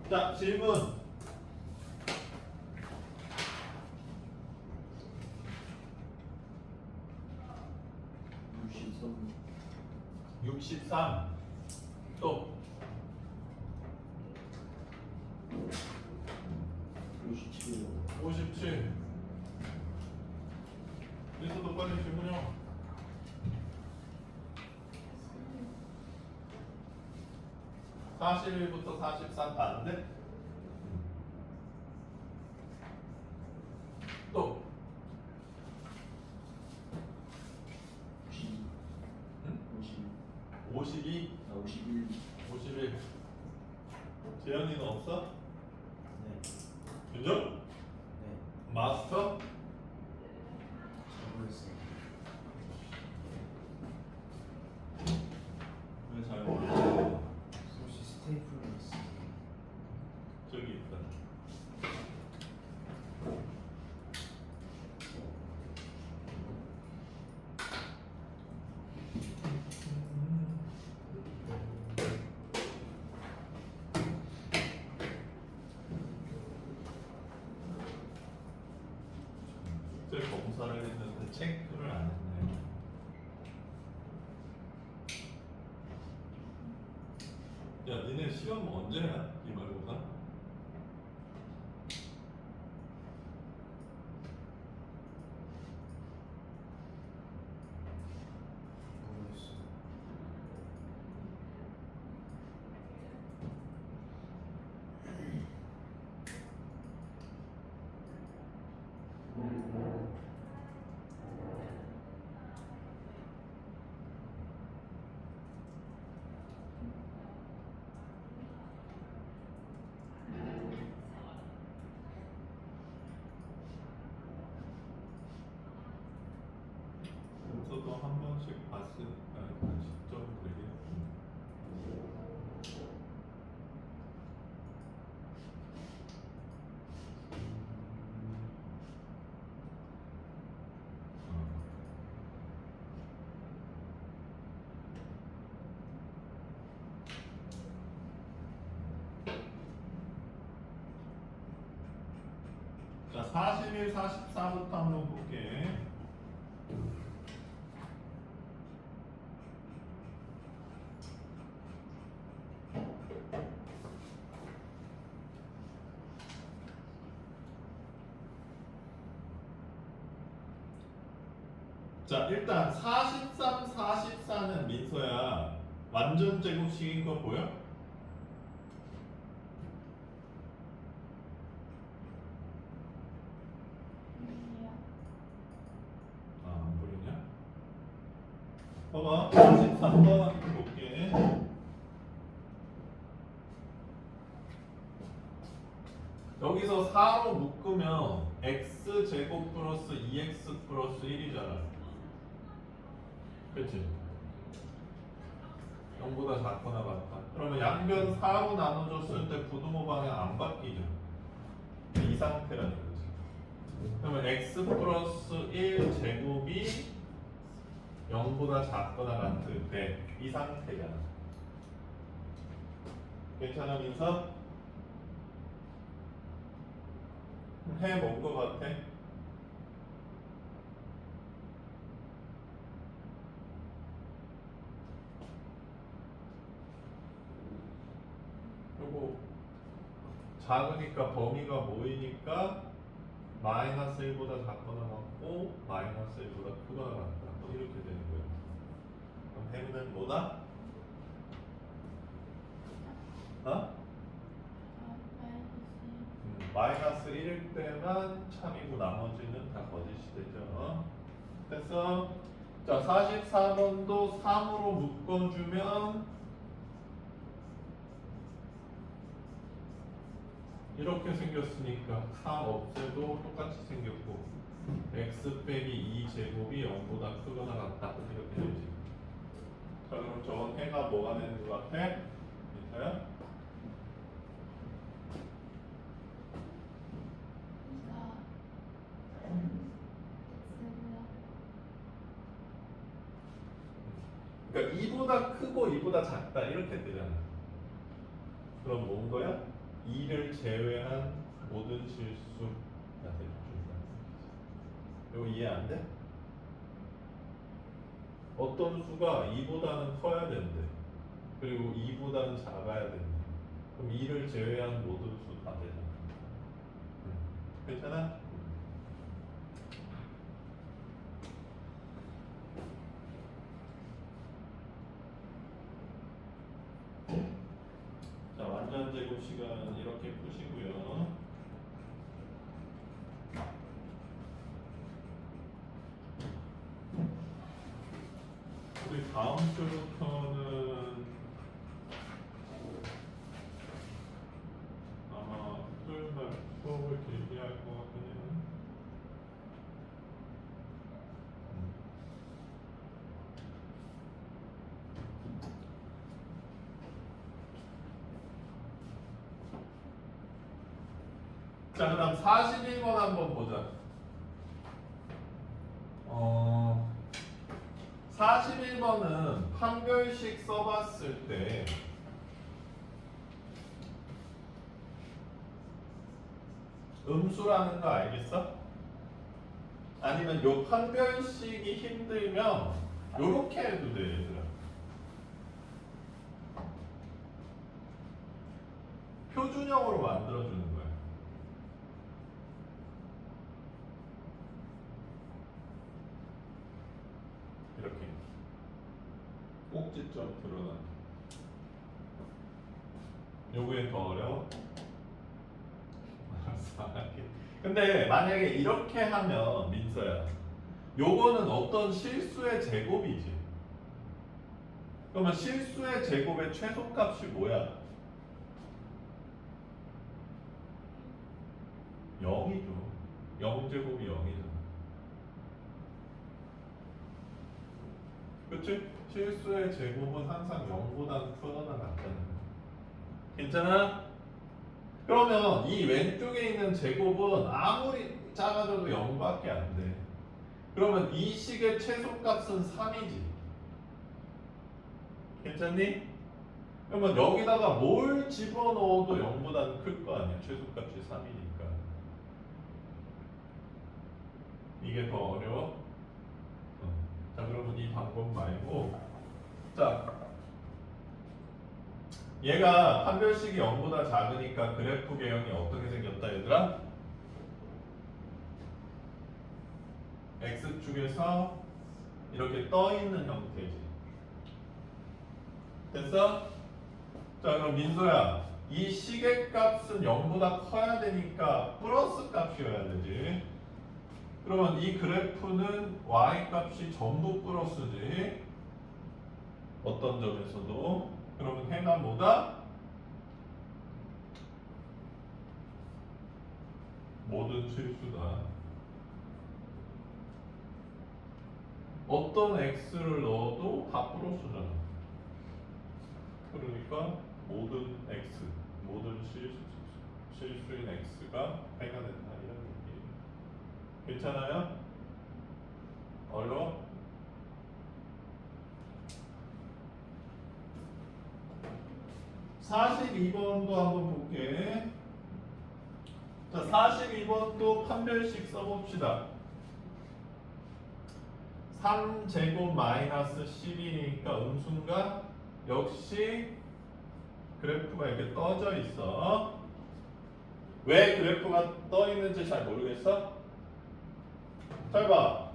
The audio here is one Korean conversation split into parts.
자, 질문. 63. 또 57. 57. 여기서도 빨리 질문해요. 41부터 43 다른데? 또 52. 응? 52. 52, 아, 51. 51. 재현이는 없어? 네. 윤정? 네. 마스터? 모르겠어요. 왜 잘 모르겠어? 혹시 스테이플러 있어요? 저기 있다. 제 검사를 했는데 체크를 안 했네. 야, 니네 시험 언제야? 이말고사? 모르겠어요. 저도 한 번씩 봤으니까 일단 시점 되게. 자, 41, 44부터 한번 볼게. 자, 일단 43, 44는 민서야 완전 제곱식인 거 보여? 아, 안 보이냐? 봐봐, 43번 볼게. 여기서 4로 묶으면 x 제곱 플러스 2x 플러스 1이잖아. 그치? 0보다 작거나 같다. 그러면 양변 4로 나눠줬을 때 부등호 방향 안 바뀌죠? 이 상태라는 거지. 그러면 x 플러스 1 제곱이 0보다 작거나 같을 때 이 상태잖아. 괜찮아, 민서? 해본 거 같아? 요거 작으니까 범위가 모이니까 마이너스 1보다 작거나 같고 마이너스 1보다 크거나 같다. 뭐 이렇게 되는 거예요. 그럼 해는 뭐다? 어? 마이너스 1일 때만 참이고 나머지는 다 거짓이 되죠. 됐어? 자, 44번도 3으로 묶어주면 이렇게 생겼으니까 3 없애도 똑같이 생겼고 x 빼기 2 제곱이 0보다 크거나 같다. 이렇게 되지. 자, 그럼 저건 해가 뭐가 되는 것 같아? 민서야? 그러니까 2보다 크고 2보다 작다 이렇게 되잖아. 그럼 뭔 거야? 2를 제외한 모든 실수가 대준다. 이거 이해 안 돼? 어떤 수가 2보다는 커야 된대. 그리고 2보다는 작아야 된대. 그럼 2를 제외한 모든 수 다 되잖아. 괜찮아? 자, 완전 제곱 시간은 이렇게 푸시고요. 우리 다음 주부터는 아마 토요일 날 수업을 길게 할 것 같거든요. 자, 그 다음 41번 한번 보자. 41번은 판별식 써봤을 때 음수라는 거 알겠어? 아니면 요 판별식이 힘들면 요렇게 해도 돼, 얘들아. 표준형으로 만들어주는 거야. 이렇게 꼭지점 드러나. 요게 더 어려워? 알았어. 근데 만약에 이렇게 하면 민서야, 요거는 어떤 실수의 제곱이지. 그러면 실수의 제곱의 최소값이 뭐야? 0이죠. 0제곱이 0이잖아. 그치? 실수의 제곱은 항상 0보다는 크거나 같잖아요. 괜찮아? 그러면 이 왼쪽에 있는 제곱은 아무리 작아져도 0밖에 안 돼. 그러면 이 식의 최소값은 3이지. 괜찮니? 그러면 여기다가 뭘 집어넣어도 0보다는 클 거 아니야. 최소값이 3이니까. 이게 더 어려워? 자, 그러면 이 방법 말고, 자, 얘가 판별식이 0보다 작으니까 그래프 개형이 어떻게 생겼다, 얘들아? X축에서 이렇게 떠 있는 형태지. 됐어? 자, 그럼 민소야, 이 식의 값은 0보다 커야 되니까 플러스 값이어야 되지. 그러면 이 그래프는 y 값이 전부 플러스지. 어떤 점에서도. 그러면 해가 뭐다? 모든 실수다. 어떤 x를 넣어도 다 플러스잖아. 그러니까 모든 x, 모든 실수인 x가 해가 된다. 이런 얘기. 괜찮아요? 어려워? (42번도) 한번 볼게. 자, 42번도 판별식 써봅시다. 3제곱 마이너스 10이니까 음수인가? 역시 그래프가 이렇게 떠져 있어. 왜 그래프가 떠 있는지 잘 모르겠어? 잘 봐.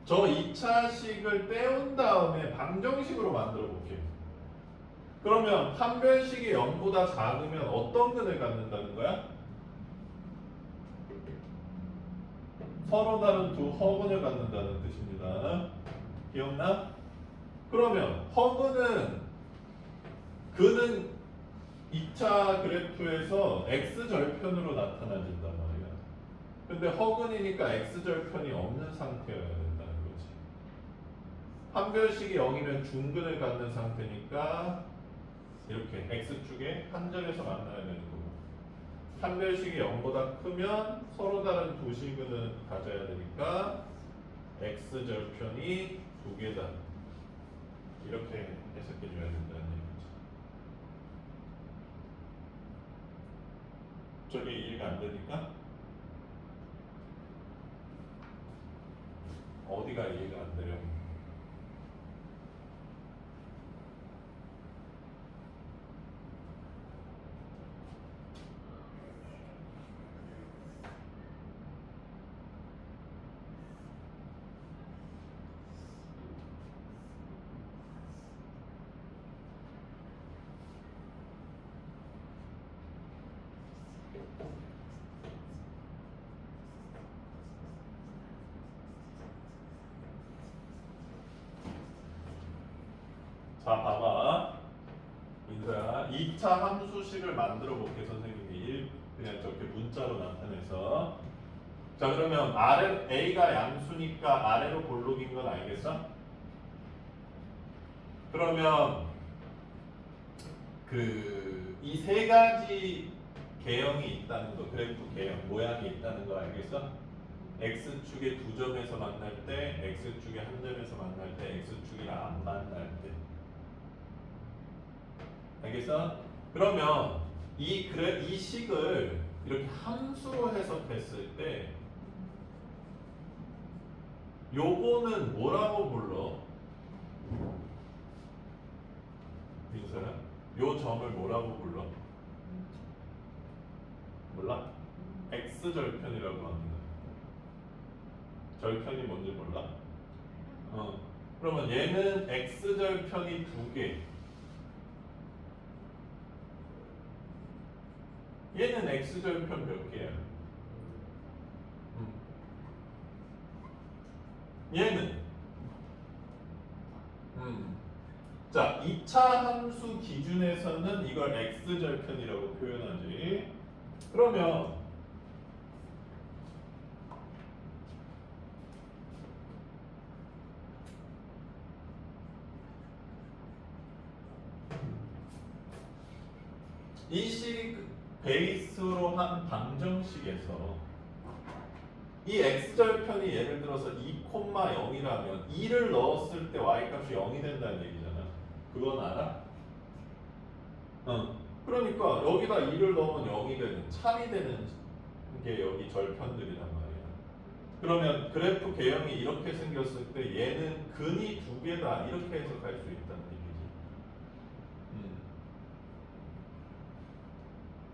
저 2차식을 떼운 다음에 방정식으로 만들어 볼게. 그러면 판별식이 0보다 작으면 어떤 근을 갖는다는 거야? 서로 다른 두 허근을 갖는다는 뜻입니다. 기억나? 그러면 허근은 그는 2차 그래프에서 x절편으로 나타나진단 말이야. 근데 허근이니까 x절편이 없는 상태여야 된다는 거지. 판별식이 0이면 중근을 갖는 상태니까 이렇게 x축에 한 점에서 만나야 되는 거고, 판별식이 0보다 크면 서로 다른 두 식을 가져야 되니까 x절편이 두 개다. 이렇게 해석해 줘야 된다는 얘기죠. 저게 이해가 안 되니까 어디가 이해가 안 돼요? 자, 봐봐. 민서야, 2차 함수식을 만들어 볼게, 선생님이. 그냥 저렇게 문자로 나타내서. 자, 그러면 A가 양수니까 아래로 볼록인 건 알겠어? 그러면 이 세 가지 개형이 있다는 거, 그래프 개형, 모양이 있다는 거 알겠어? X축의 두 점에서 만날 때, X축의 한 점에서 만날 때, X축이랑 안 만날 때. 알겠어? 그러면 이 식을 이렇게 함수로 해석했을 때 요거는 뭐라고 불러? 민서야? 요 점을 뭐라고 불러? 몰라? X절편이라고 합니다. 절편이 뭔지 몰라? 그러면 얘는 X절편이 두 개. 얘는 X절편 몇 개야? 얘는 자, 2차 함수 기준에서는 이걸 X절편이라고 표현하지. 그러면 이 식 베이스로 한 방정식에서 이 x절편이 예를 들어서 2,0이라면 2를 넣었을 때 y값이 0이 된다는 얘기잖아. 그건 알아? 그러니까 여기다 2를 넣으면 0이 되는, 참이 되는 게 여기 절편들이란 말이야. 그러면 그래프 개형이 이렇게 생겼을 때 얘는 근이 두 개다 이렇게 해석할 수 있다는 얘기지.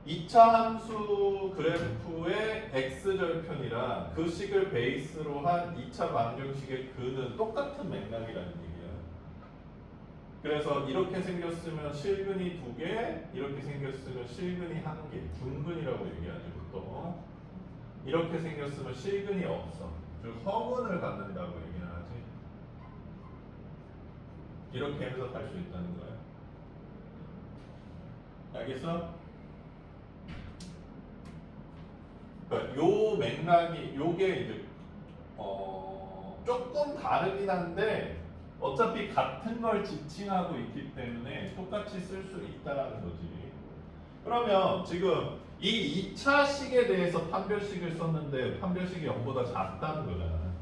2차 함수 그래프의 x절편이랑 그 식을 베이스로 한 2차 방정식의 근은 똑같은 맥락이라는 얘기야. 그래서 이렇게 생겼으면 실근이 두 개, 이렇게 생겼으면 실근이 한 개, 둔근이라고 얘기하죠 보통. 이렇게 생겼으면 실근이 없어. 즉 허근을 갖는다고 얘기를 하지. 이렇게 해석할 수 있다는 거야. 알겠어? 그러니까 요 맥락이 요게 이제 조금 다르긴 한데 어차피 같은 걸 지칭하고 있기 때문에 똑같이 쓸 수 있다라는 거지. 그러면 지금 이 2차 식에 대해서 판별식을 썼는데 판별식이 0보다 작다는 거잖아.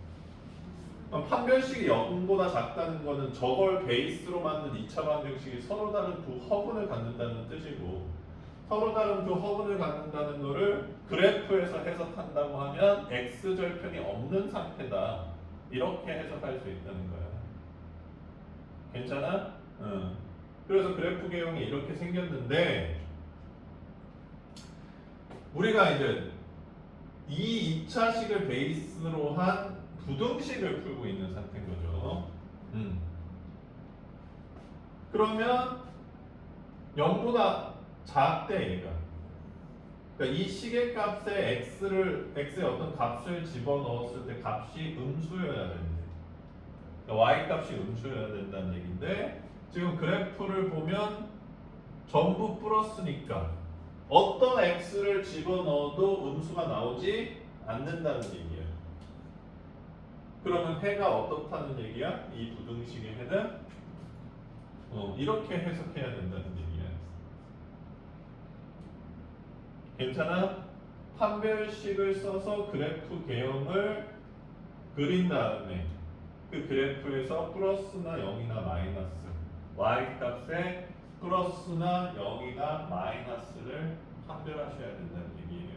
그럼 판별식이 0보다 작다는 거는 저걸 베이스로 만든 2차 방정식이 서로 다른 두 허분을 갖는다는 뜻이고, 서로 다른 두 허분을 갖는다는 거를 그래프에서 해석한다고 하면 x절편이 없는 상태다. 이렇게 해석할 수 있다는 거야. 괜찮아? 응. 그래서 그래프 개형이 이렇게 생겼는데 우리가 이제 이 2차식을 베이스로 한 부등식을 풀고 있는 상태인 거죠. 그러면 0보다 작대 얘가. 그러니까 이 식의 값에 x의 어떤 값을 집어넣었을 때 값이 음수여야 되는데, 그러니까 y 값이 음수여야 된다는 얘기인데 지금 그래프를 보면 전부 플러스니까 어떤 x를 집어넣어도 음수가 나오지 않는다는 얘기야. 그러면 해가 어떻다는 얘기야? 이 부등식의 해는 이렇게 해석해야 된다는 얘기야. 괜찮아? 판별식을 써서 그래프 개형을 그린 다음에 그 그래프에서 플러스나 0이나 마이너스 y 값에 플러스나 0이나 마이너스를 판별하셔야 된다는 얘기예요.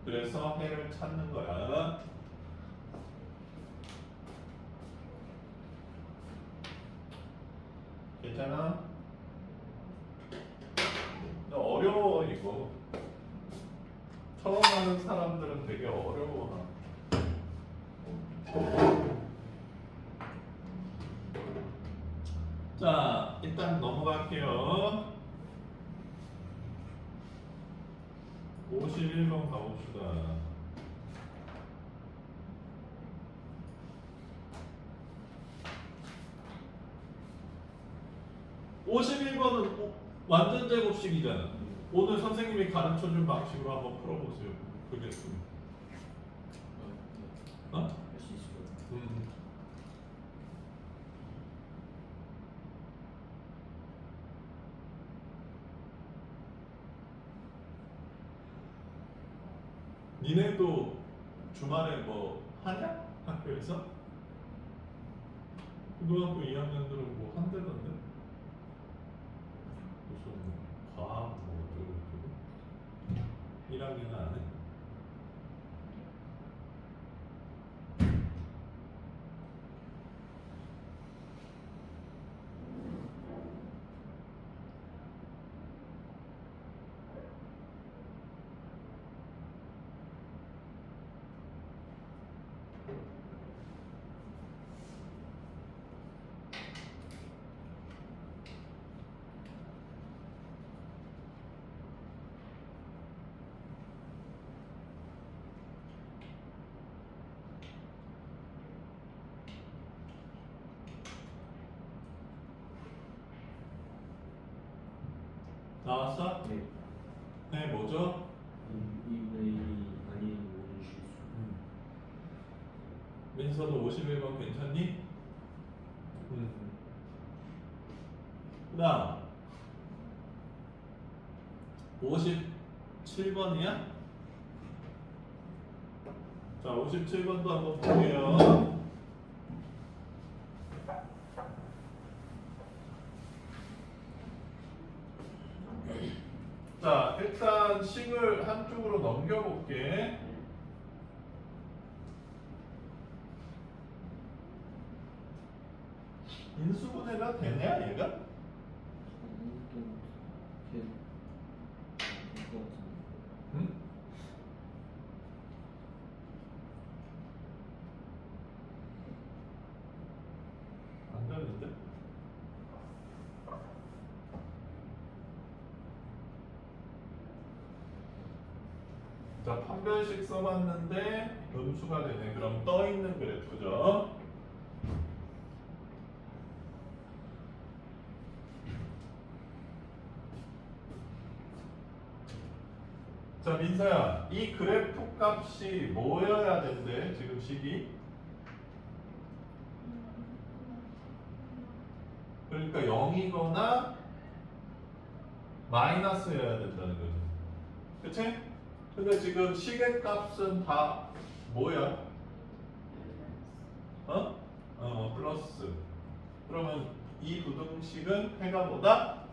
그래서 해를 찾는 거야. 괜찮아? 어려워 이거. 처음 하는 사람들은 되게 어려워. 자, 일단 넘어갈게요. 51번 가봅시다. (51번은) 완전 제곱식이잖아. 오늘 선생님이 가르쳐준 방식으로 한번 풀어보세요. 그게 어? 할 수 있을 것 같아요. 니네도 주말에 뭐 하냐? 학교에서? 고등학교 2학년들은 뭐 한대던데? 무슨 과학 뭐 어쩌고 1학년은 안 해? 나왔어? 네. 네, 뭐죠? 2분의 1이 아닌 모든 실수. 민서도 51번 괜찮니? 그 다음 57번이야? 자, 57번도 한번 볼게요. 자, 일단 식을 한쪽으로 넘겨볼게. 인수분해가 되냐, 얘가? 응? 안 되는데? 자, 판별식 써봤는데 음수가 되네. 그럼 떠있는 그래프죠. 자, 민서야, 이 그래프 값이 뭐여야 된대, 지금 식이? 그러니까 0이거나 마이너스여야 된다는 거죠. 그치? 근데 지금 식의 값은 다 뭐야? 플러스. 그러면 이 부등식은 해가 뭐다?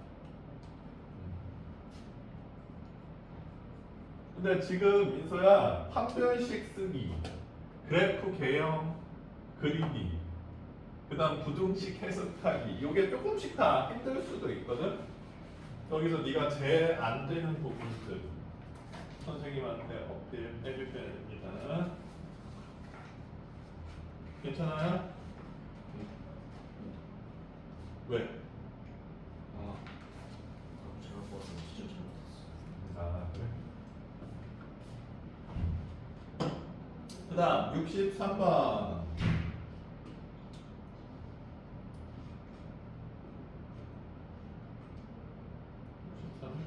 근데 지금 민서야, 판별식 쓰기, 그래프 개형 그리기, 그 다음 부등식 해석하기, 요게 조금씩 다 힘들 수도 있거든? 여기서 네가 제일 안 되는 부분들 선생님한테 어필 해주셔야 됩니다. 괜찮아요? 왜? 잘못 봤어. 진짜 잘못했어. 아, 그래? 그 다음 63번.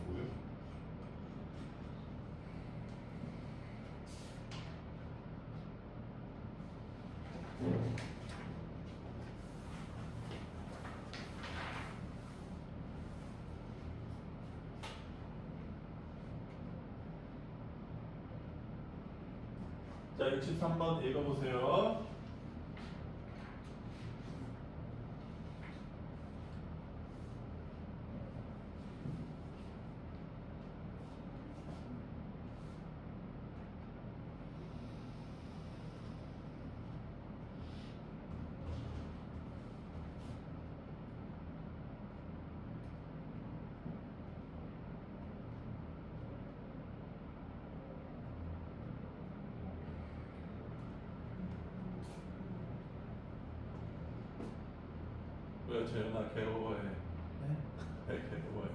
뭐예요? 자, 63번 읽어보세요. 그래 재현아 괴로워해. 네? 괴로워해.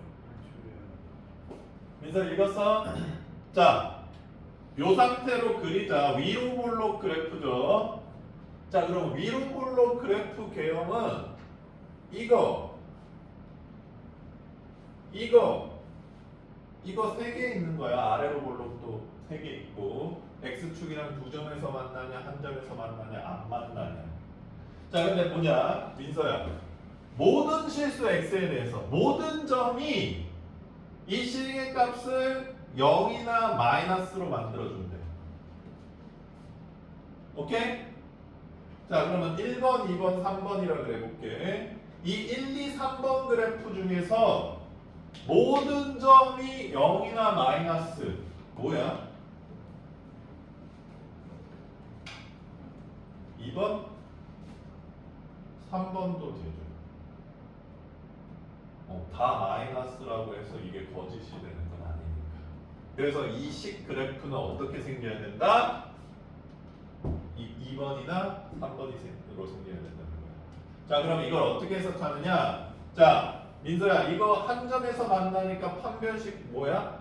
줄여요. 민서 읽었어? 자, 요 상태로 그리자. 위로 볼록 그래프죠. 자, 그럼 위로 볼록 그래프 개형은 이거 세 개 있는 거야. 아래로 볼록도 세 개 있고 x축이랑 두 점에서 만나냐 한 점에서 만나냐 안 만나냐. 자, 근데 보자 민서야. 모든 실수 x에 대해서 모든 점이 이 실의 값을 0이나 마이너스로 만들어준대. 오케이? 자, 그러면 1번, 2번, 3번이라 그래볼게. 이 1, 2, 3번 그래프 중에서 모든 점이 0이나 마이너스 뭐야? 2번? 3번도 되죠. 다 마이너스라고 해서 이게 거짓이 되는 건 아니니까. 그래서 이 식 그래프는 어떻게 생겨야 된다? 2번이나 3번으로 생겨야 된다는 거야. 자, 그럼 이걸 어떻게 해석하느냐? 자, 민서야, 이거 한 점에서 만나니까 판별식 뭐야?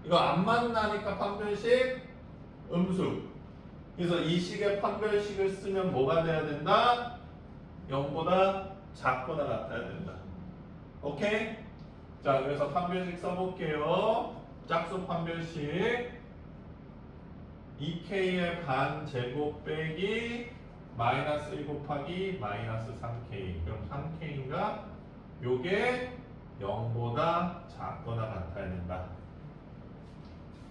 이거 안 만나니까 판별식 음수. 그래서 이 식의 판별식을 쓰면 뭐가 돼야 된다? 0보다 작거나 같아야 된다. 오케이? 자, 그래서 판별식 써볼게요. 짝수 판별식 2k의 반 제곱 빼기 마이너스 1 곱하기 마이너스 3k. 그럼 3k인가? 요게 0보다 작거나 같아야 된다.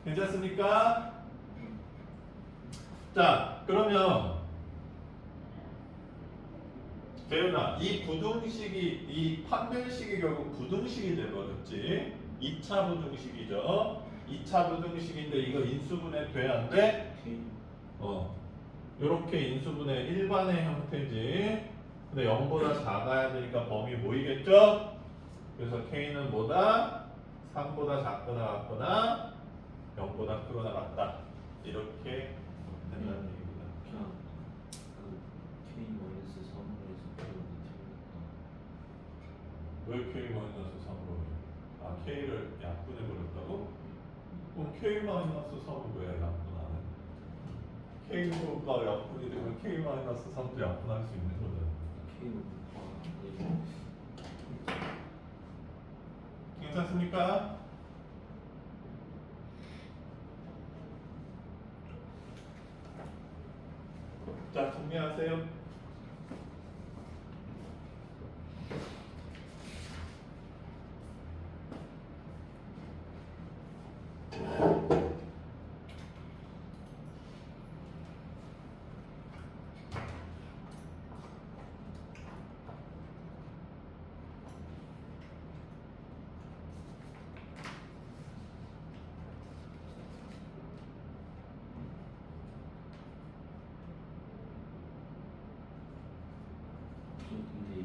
괜찮습니까? 자, 그러면 재윤아, 이 부등식이, 이 판별식이 결국 부등식이 돼버렸지. 2차 부등식이죠. 2차 부등식인데 이거 인수분해 돼? 안 돼? 요렇게 인수분해 일반의 형태지. 근데 0보다 작아야 되니까 범위 모이겠죠? 그래서 K는 뭐다? 3보다 작거나 같거나 0보다 크거나 같다. 이렇게 된다는 얘기입니다. 그냥 K 마이너스 3에서 왜 K-3으로 아, K를 약분해 버렸다고? 그럼 K-3은 왜 약분 안 해? K가 약분이 되면 K-3도 약분할 수 있는 거잖아. 괜찮습니까? 자, 정리하세요. 근데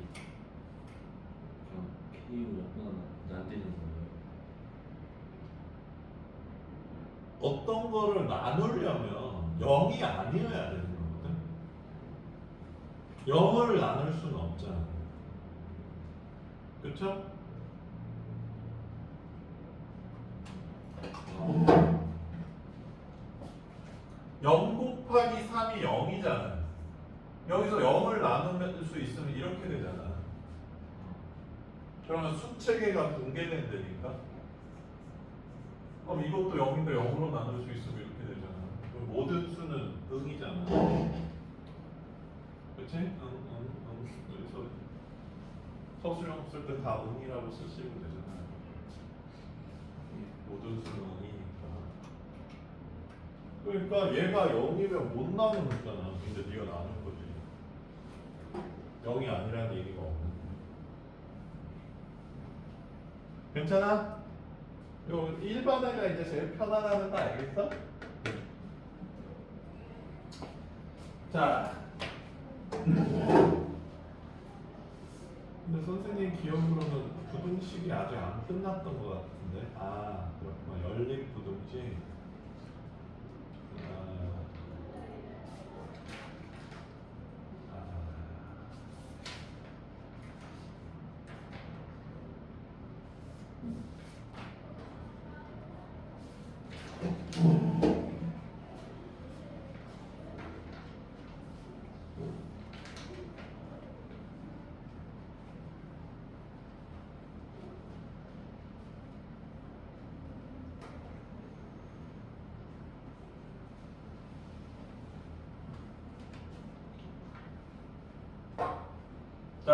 그냥 K로 약간 안 되는 거예요. 어떤 거를 나누려면 0이 아니어야 되는 거거든. 0을 나눌 수는 없잖아. 그쵸? 어. 0 곱하기 3이 0이잖아. 여기서 0을 나눌 수 있으면 이렇게 되잖아. 그러면 수체계가 붕괴된다니까. 그럼 이것도 0인데 0으로 나눌 수 있으면 이렇게 되잖아. 그럼 모든 수는 응이잖아. 그치? 응. 그래서 서술형 쓸 때 다 응이라고 쓰시면 되잖아. 모든 수는 응이니까. 그러니까 얘가 0이면 못 나누는 거잖아. 근데 네가 나눈 거지. 0이 아니라는 얘기가 없는 거야. 괜찮아? 요 일반어가 이제 제일 편안하는 거 알겠어? 자. 근데 선생님 기억으로는 부등식이 아직 안 끝났던 것 같은데. 아, 그렇구나. 열린 부등식. 아,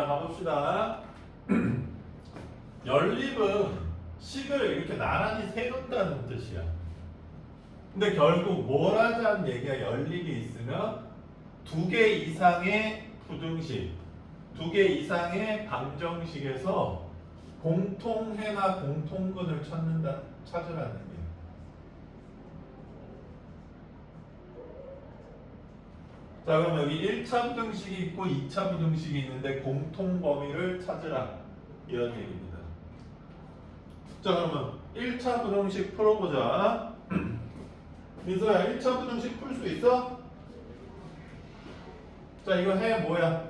자, 가봅시다. 연립은 식을 이렇게 나란히 세운다는 뜻이야. 근데 결국 뭘 하자는 얘기야? 연립이 있으면 두 개 이상의 부등식, 두 개 이상의 방정식에서 공통해나 공통근을 찾으라는 얘기야. 자, 그럼 여기 1차 부등식이 있고 2차 부등식이 있는데 공통 범위를 찾으라. 이런 얘기입니다. 자, 그러면 1차 부등식 풀어보자. 민서야, 1차 부등식 풀 수 있어? 자, 이거 해 뭐야?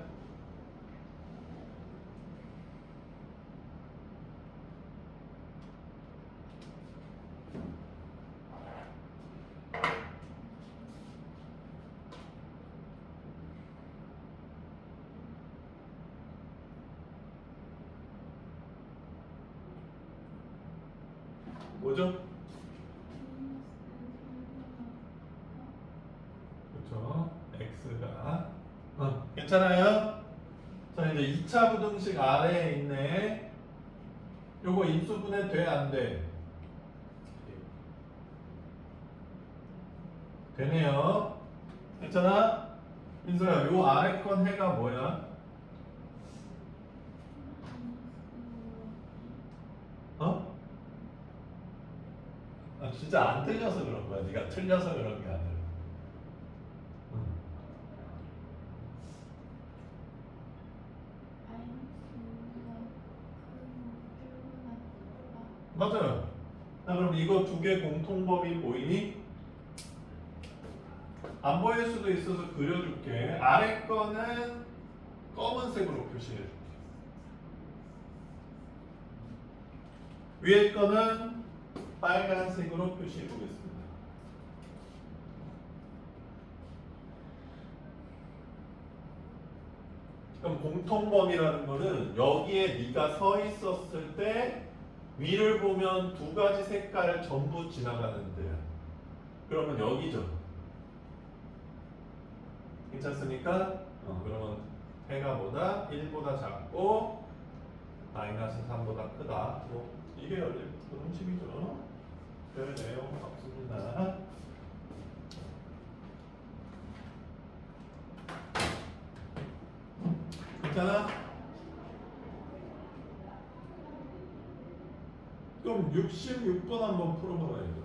뭐죠? 그렇죠. x가 괜찮아요? 자, 이제 2차 부등식 아래에 있네. 요거 인수분해 돼, 안 돼? 되네요. 괜찮아? 민서야, 요 아래 건 해가 뭐야? 어? 아, 진짜 안 틀려서 그런 거야. 네가 틀려서 그런 게 아니라. 응. 맞아요. 자, 그럼 이거 두 개 공통범위 보이니? 안 보일 수도 있어서 그려줄게. 아래 거는 검은색으로 표시해줄게. 위에 거는 빨간색으로 표시해보겠습니다. 그럼 공통범위라는 거는 여기에 네가 서 있었을 때 위를 보면 두 가지 색깔 전부 지나가는 데야. 그러면 여기죠. 괜찮습니까? 그러면 해가 보다 1보다 작고 마이너스 3보다 크다. 뭐 이게 원래 그런 식이죠. 별 내용 없습니다. 괜찮아? 그럼 66번 한번 풀어봐야죠.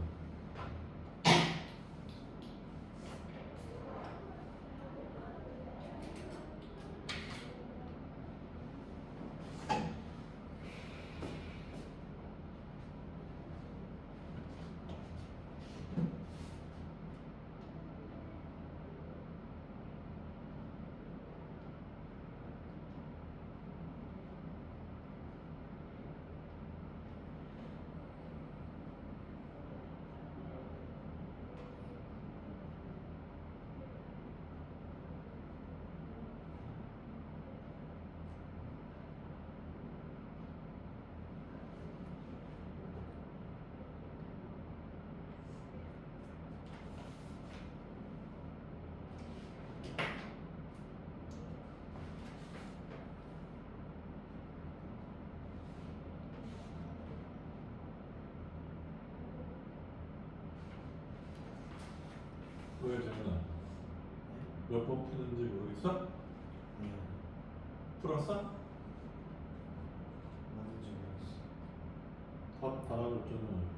왜 재민아? 몇 번 푸는지 모르겠어? 풀었어? 맞는지 모르겠어. 답 달아줬잖아.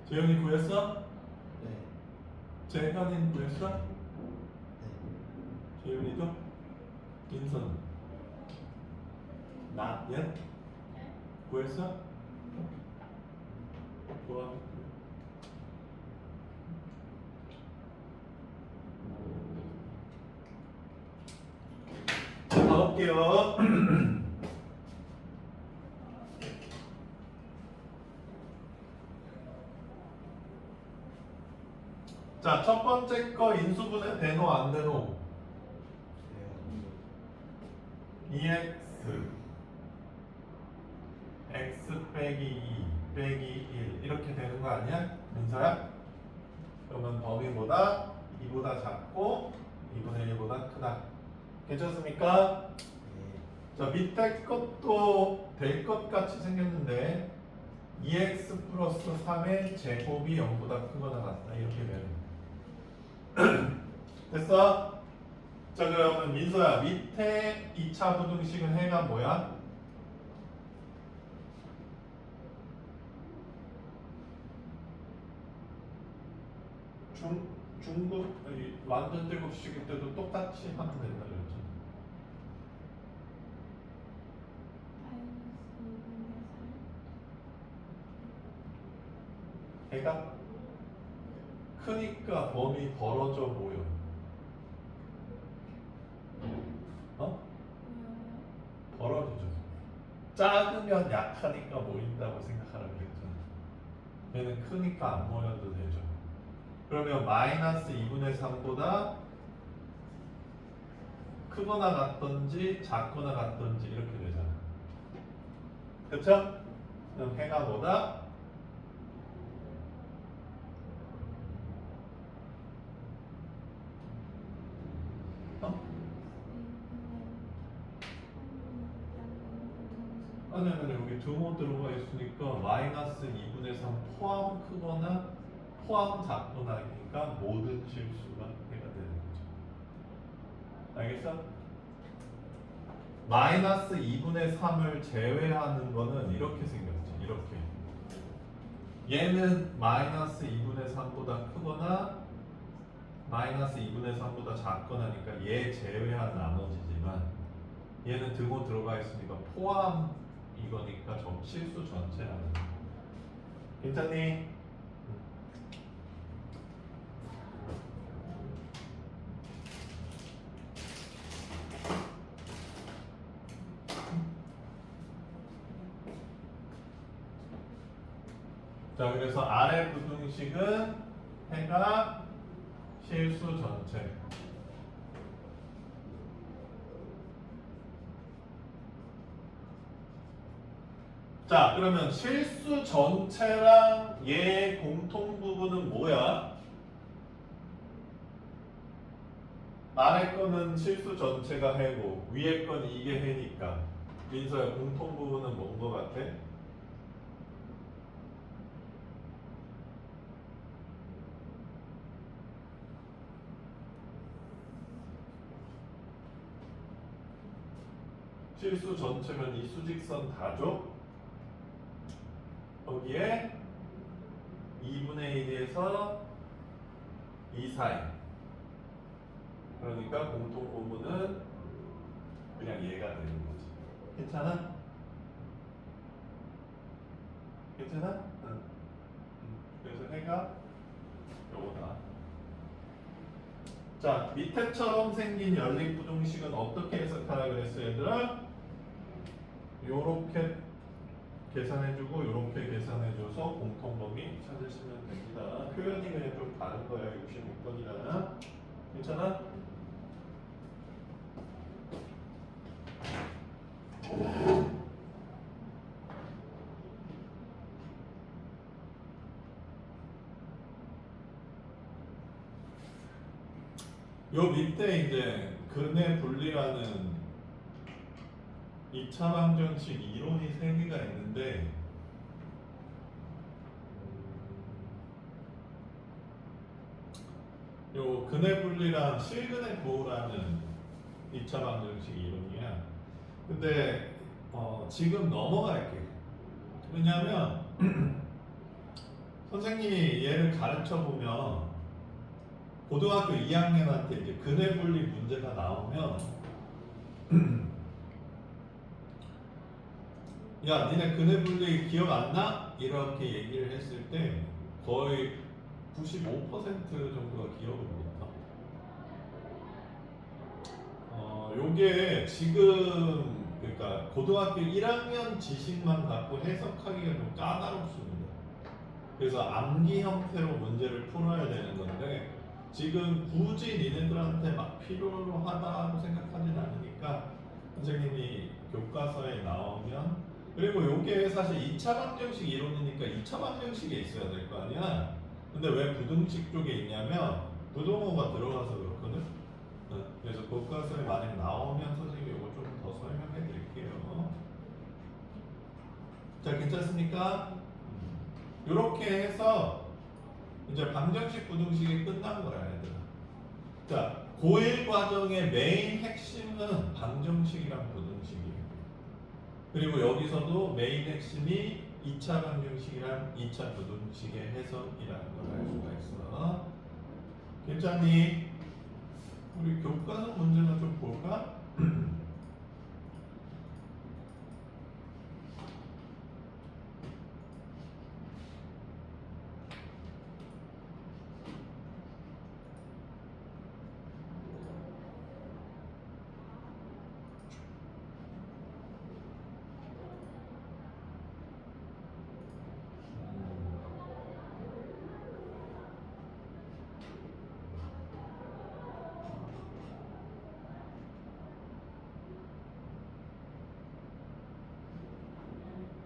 재영이 구했어? 네. 재현이는 구했어? 네. 재윤이도? 인선 not yet? 구했어? 좋아. 자, 가볼게요. 자, 첫 번째 거 인수분해 되노 안 되노? EX X 빼기 2 빼기 1 이렇게 되는 거 아니야? 민서야? 그러면 범위보다 2보다 작고 2분의 1보다 크다. 괜찮습니까? 자, 밑에 것도 될 것 같이 생겼는데 2x 플러스 3의 제곱이 0보다 크거나 같다. 이렇게 되는 됐어? 자, 그러면 민서야, 밑에 2차 부등식은 해가 뭐야? 중급 완전 제곱식일 때도 똑같이 하면 된다 그랬죠. 해가 크니까 범위 벌어져 보여. 어? 벌어지죠. 작으면 약하니까 모인다고 생각하라고 그랬잖아. 얘는 크니까 안 모여도 되죠. 그러면 마이너스 2분의 3보다 크거나 같던지 작거나 같던지 이렇게 되잖아. 그쵸? 그럼 해가 뭐다? 어? 아니 여기 등호 들어가 있으니까 마이너스 2분의 3 포함 크거나 포함 작거나니까 모든 실수가 해가 되는 거죠. 알겠어? 마이너스 2분의 3을 제외하는 거는 이렇게 생겼지. 이렇게. 얘는 마이너스 2분의 3보다 크거나 마이너스 2분의 3보다 작거나니까 얘 제외한 나머지지만 얘는 등호 들어가 있으니까 포함 이거니까 좀 실수 전체라는 거. 괜찮니? 자, 그래서 아래 부등식은 해가 실수 전체. 자, 그러면 실수 전체랑 얘 공통 부분은 뭐야? 아래 거는 실수 전체가 해고 위에 건 이게 해니까 민서야 공통 부분은 뭔 거 같아? 실수 전체면 이 수직선 다 줘? 거기에 2분의 1에서 2 사이. 그러니까 공통 부분은 그냥 얘가 되는 거지. 괜찮아? 괜찮아? 응. 그래서 해가 요거다. 자, 밑에처럼 생긴 연립부등식은 어떻게 해석하라 그랬어, 얘들아? 요렇게 계산해주고 요렇게 계산해줘서 공통범위 찾으시면 됩니다. 표현이 그냥 좀 다른 거야, 66번이랑. 괜찮아? 요 밑에 이제 근의 분리라는 2차 방정식 이론이 3개가 있는데 요 근의 분리랑 실근의 부호라는 2차 방정식 이론이야. 근데 지금 넘어갈게. 왜냐면 선생님이 얘를 가르쳐 보면 고등학교 2학년한테 이제 근해 분리 문제가 나오면 야 니네 근해 분리 기억 안 나? 이렇게 얘기를 했을 때 거의 95% 정도가 기억을 못하고 요게 지금 그러니까 고등학교 1학년 지식만 갖고 해석하기가 좀 까다롭습니다. 그래서 암기 형태로 문제를 풀어야 되는 건데 지금 굳이 니네들한테 막 필요하다고 생각하진 않으니까 선생님이 교과서에 나오면 그리고 요게 사실 2차 방정식 이론이니까 2차 방정식에 있어야 될 거 아니야. 근데 왜 부등식 쪽에 있냐면 부동호가 들어가서 그렇거든. 그래서 교과서에 만약 나오면 선생님이 이거 좀 더 설명해 드릴게요. 자, 괜찮습니까? 이렇게 해서 이제 방정식 부등식이 끝난 거야, 얘들아. 자, 고1 과정의 메인 핵심은 방정식이랑 부등식이에요. 그리고 여기서도 메인 핵심이 2차 방정식이랑 2차 부등식의 해석이라는 걸 알 수가 있어. 괜찮니? 우리 교과서 문제나 좀 볼까?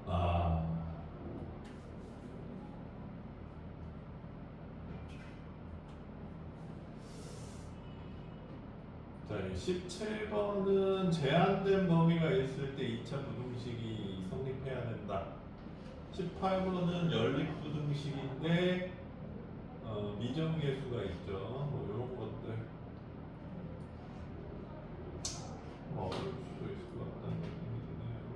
아, 자, 17번은 제한된 범위가 있을 때 2차 부등식이 성립해야 된다. 18번은 연립부등식인데 미정계수가 있죠. 뭐 이런 것들 어려울 수도 있을 것 같다는 느낌이 드네요.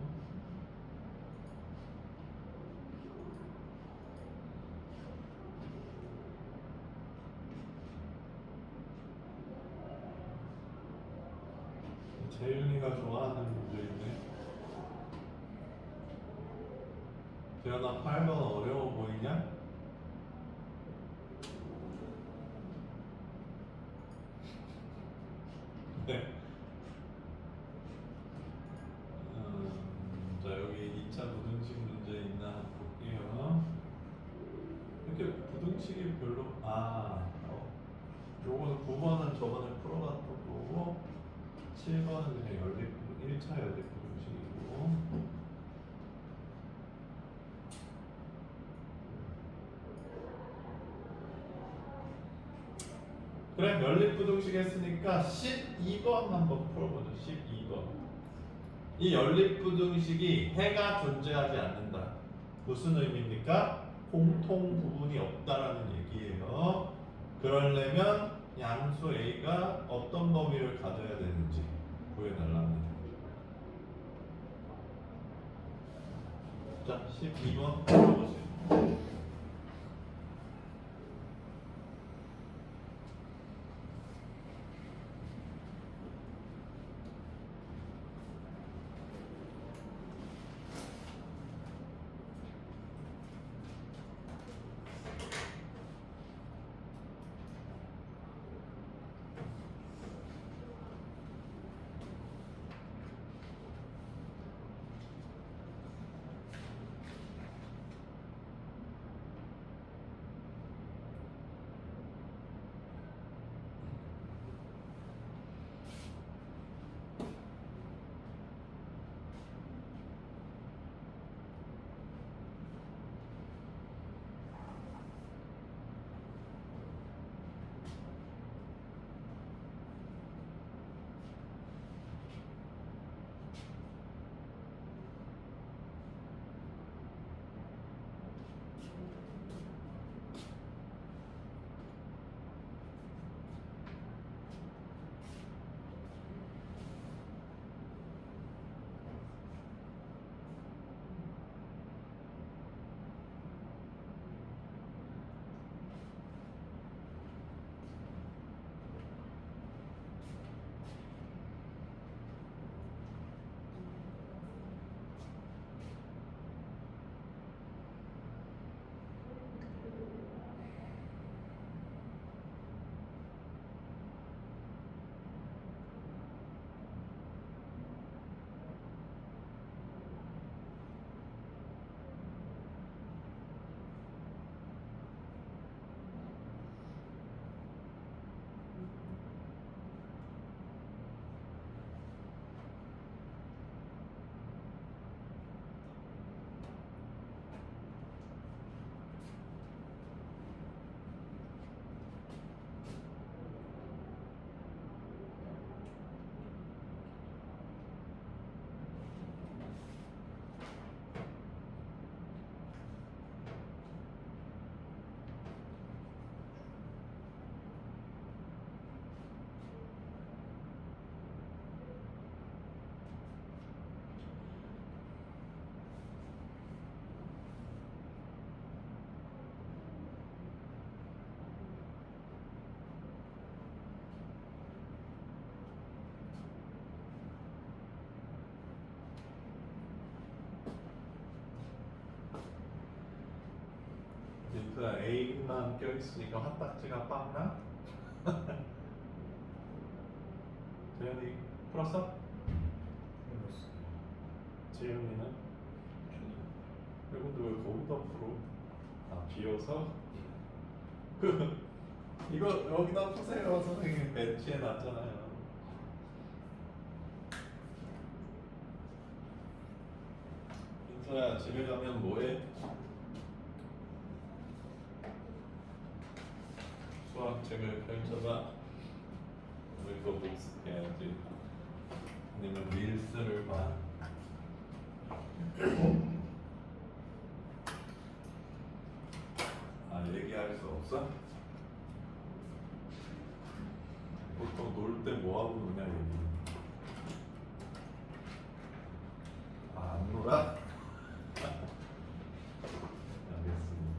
재윤이가 좋아하는 문제인데 재현아 8번 어려워 보이냐? 네. 자 여기 2차 부등식 문제 있나 한번 볼게요. 이렇게 부등식이 별로 요거는 9번은 저번에 풀어봤던 거고 7번은 그냥 연립 1차 연립 부등식이고 그래 연립부등식 했으니까 12번 한번 풀어보죠. 12번 이 연립부등식이 해가 존재하지 않는다. 무슨 의미입니까? 공통 부분이 없다라는 얘기예요. 그러려면 양수 A가 어떤 범위를 가져야 되는지 구해달랍니다. 자 12번 풀어보세요. 민수야 A만 껴있으니까 화딱지가 빵 나? 재현이 풀었어? 재현이는? 근데 왜 거기다 풀어? 아 비어서? 그 이거 여기다 푸세요 선생님 벤치에 놨잖아요. 민수야 집에 가면 뭐해? 수학책을 펼쳐봐. 우리도 복습해야지. 아니면 릴스를 봐. 아 얘기할 수 없어? 보통 놀 때 뭐 하고 노냐 얘기. 아 안 놀아? 알겠습니다.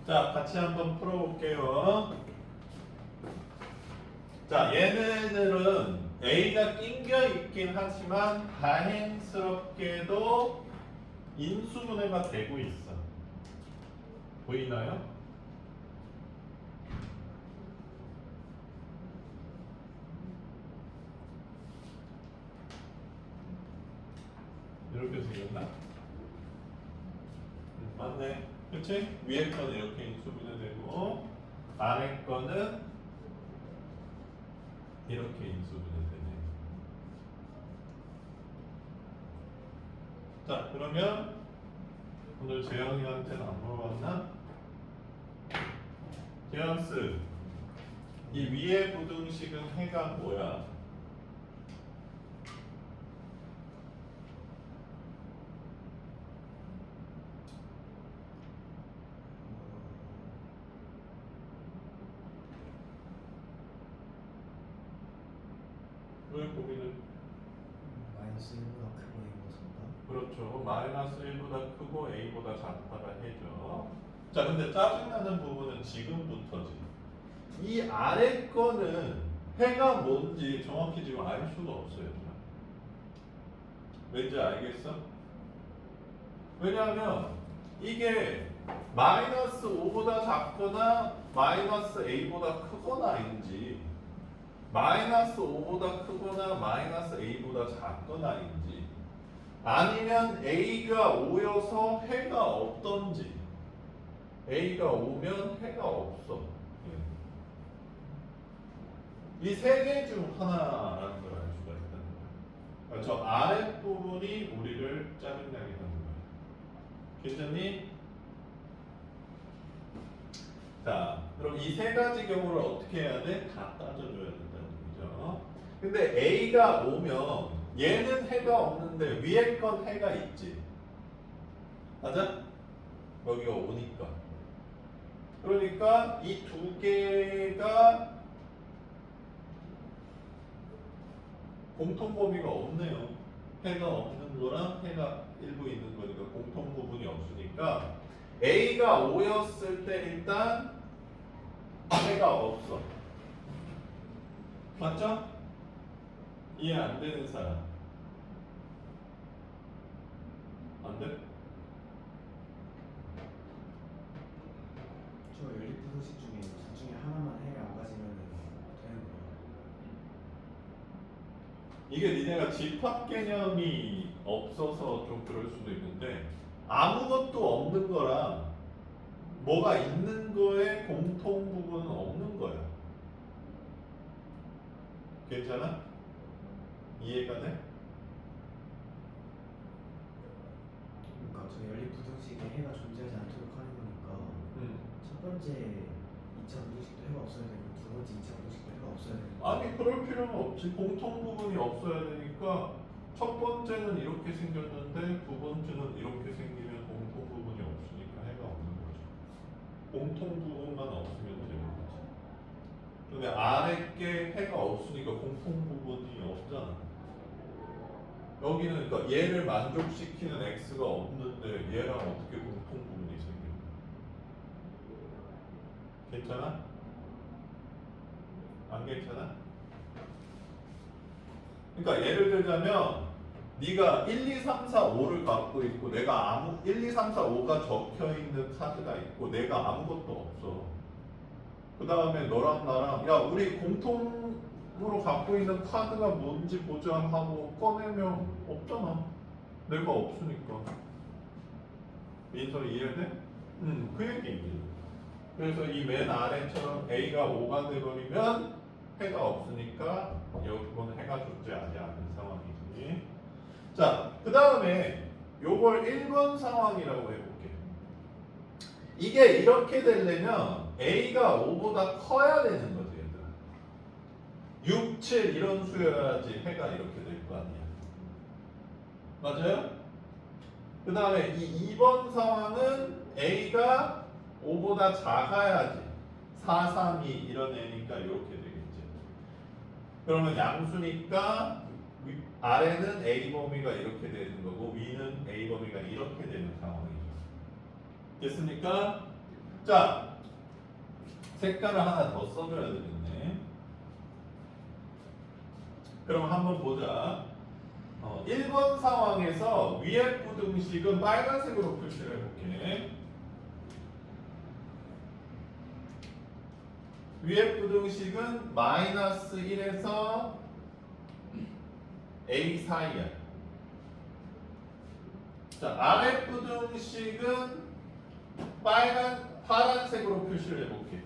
자, 같이 한번 풀어볼게요. 자, 얘네들은 A가 낑겨 있긴 하지만 다행스럽게도 인수분해가 되고 있어. 보이나요? 이렇게 생겼나? 맞네. 그치? 위에 거는 이렇게 인수분해되고 아래 거는 이렇게 인수분해되네. 자, 그러면 오늘 재영이한테는 안 물어봤나? 재영스, 이 위에 부등식은 해가 뭐야? 왜 고민을? 마이너스 1보다 크고 A보다 작다. 그렇죠. 마이너스 1보다 크고 A보다 작다가 해죠. 자, 근데 짜증나는 부분은 지금부터지. 이 아래 거는 해가 뭔지 정확히 지금 알 수가 없어요. 왠지 알겠어? 왜냐하면 이게 마이너스 5보다 작거나 마이너스 A보다 크거나인지 마이너스 5보다 크거나 마이너스 A보다 작거나인지 아니면 A가 5여서 해가 없던지 A가 5면 해가 없어. 이 세 개 중 하나라는 걸 알 수가 있다는 거야. 그러니까 저 아랫부분이 우리를 짜증나게 하는 거야. 괜찮니? 자, 그럼 이 세 가지 경우를 어떻게 해야 돼? 다 따져줘야 된다는 얘기죠. 근데 A가 오면 얘는 해가 없는데 위에 건 해가 있지. 맞아? 여기가 오니까. 그러니까 이 두 개가 공통 범위가 없네요. 해가 없는 거랑 해가 일부 있는 거니까 공통 부분이 없으니까 A가 5였을 때 일단 해가 없어. 맞죠? 이해 안 되는 사람. 안 돼? 저 연립부등식 중에 둘 중에 하나만 해가 안 가지면 되는 거예요. 이게 니네가 집합 개념이 없어서 좀 그럴 수도 있는데 아무것도 없는 거랑 뭐가 있는 거에 공통 부분은 없는 거야. 괜찮아? 이해가 돼? 그러니까 저 연립부등식에 해가 존재하지 않도록 하는 거니까 첫 번째 2차 방정식도 해가 없어야 되고 두 번째 2차 방정식도 해가 없어야 되고 아니 그럴 필요는 없지. 공통 부분이 없어야 되니까 첫 번째는 이렇게 생겼는데 두 번째는 이렇게 생기면 공통 부분이 없으니까 해가 없는 거죠. 공통 부분만 없으면 되는 거지. 근데 아래 게 해가 없으니까 공통 부분이 없잖아. 여기는 그러니까 얘를 만족시키는 x가 없는데 얘랑 어떻게 공통 부분이 생겨? 괜찮아? 안 괜찮아? 그러니까 예를 들자면 네가 1, 2, 3, 4, 5를 갖고 있고 내가 1, 2, 3, 4, 5가 적혀 있는 카드가 있고 내가 아무것도 없어. 그 다음에 너랑 나랑 야 우리 공통으로 갖고 있는 카드가 뭔지 보자 하고 꺼내면 없잖아. 내가 없으니까. 민설이 이해돼? 그 얘기지. 그래서 이 맨 아래처럼 A가 5가 돼버리면 해가 없으니까 이건 해가 존재하지 않는 상황이지. 자, 그 다음에 요걸 1번 상황이라고 해볼게. 이게 이렇게 되려면 A가 5보다 커야 되는 거지, 얘들아. 6, 7 이런 수여야지 해가 이렇게 될 거 아니야. 맞아요? 그 다음에 이 2번 상황은 A가 5보다 작아야지. 4, 3, 2 이런 애니까 이렇게 되겠지. 그러면 양수니까 아래는 A 범위가 이렇게 되는 거고 위는 A 범위가 이렇게 되는 상황이죠. 됐습니까? 자, 색깔을 하나 더 써줘야 되겠네. 그럼 한번 보자. 1번 상황에서 위의 부등식은 빨간색으로 표시를 해볼게. 위의 부등식은 마이너스 1에서 A 사이야. 자, 아래 부등식은 파란색으로 표시를 해볼게.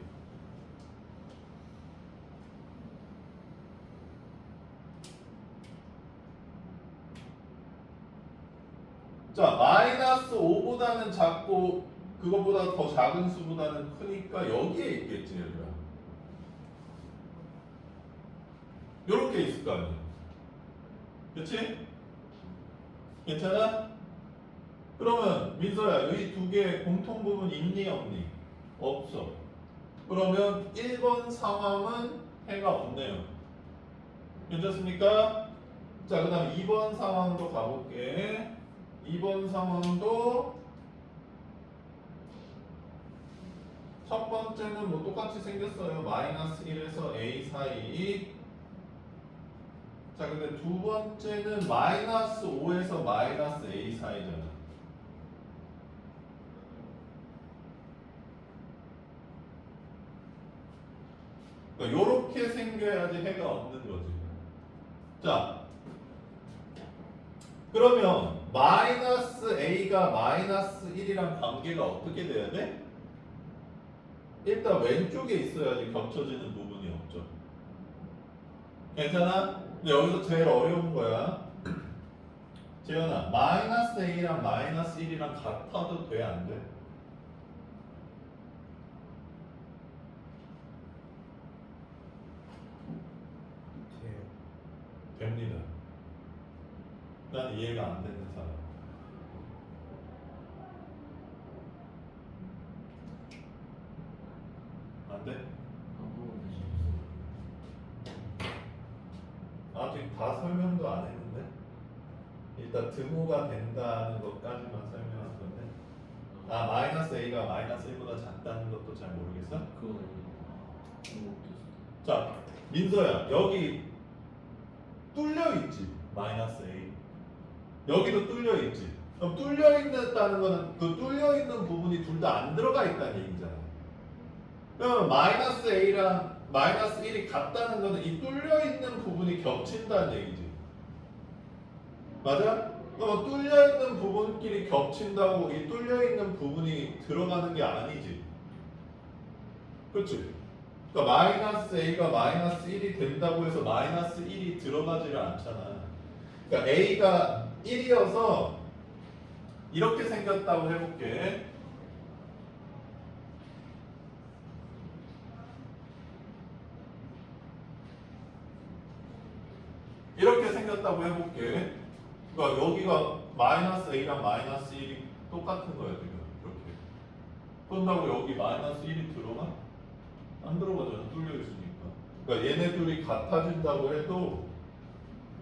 자, 마이너스 5보다는 작고 그것보다 더 작은 수보다는 크니까 여기에 있겠지, 얘들아. 요렇게 있을 거 아니야. 그치? 괜찮아? 그러면 민서야, 이 두 개의 공통 부분 있니 없니? 없어. 그러면 1번 상황은 해가 없네요. 괜찮습니까? 자, 그 다음 2번 상황도 가볼게. 2번 상황도 첫 번째는 뭐 똑같이 생겼어요. 마이너스 1에서 A 사이. 자, 근데 두 번째는 마이너스 5에서 마이너스 A 사이잖아. 그러니까 요렇게 생겨야지 해가 없는 거지. 자, 그러면 마이너스 A가 마이너스 1이랑 관계가 어떻게 돼야 돼? 일단 왼쪽에 있어야지 겹쳐지는 부분이 없죠. 괜찮아? 근데 여기서 제일 어려운 거야. 재현아, 마이너스 A랑 마이너스 1이랑 같아도 돼, 안 돼? 돼요. 됩니다. 난 이해가 안 되는 사람. 안 돼? 아직 다 설명도 안 했는데? 일단 등호가 된다는 것까지만 설명한 건데. 아, 마이너스 A가 마이너스 1보다 작다는 것도 잘 모르겠어? 그건 아니고 자, 민서야, 여기 뚫려 있지, 마이너스 A. 여기도 뚫려 있지. 그럼 뚫려 있다는 거는 그 뚫려 있는 부분이 둘 다 안 들어가 있다는 얘기잖아. 그러면 마이너스 A랑 마이너스 1이 같다는 거는 이 뚫려 있는 부분이 겹친다는 얘기지. 맞아? 그럼 뚫려 있는 부분끼리 겹친다고 이 뚫려 있는 부분이 들어가는 게 아니지. 그렇지? 그러니까 마이너스 A가 마이너스 1이 된다고 해서 마이너스 1이 들어가지를 않잖아. 그러니까 A가 1이어서 이렇게 생겼다고 해볼게. 찾았다고 해볼게. 그러니까 여기가 마이너스 A랑 마이너스 1이 똑같은 거야 지금 이렇게. 그런다고 여기 마이너스 1이 들어가? 안 들어가잖아. 뚫려 있으니까. 그러니까 얘네 둘이 같아진다고 해도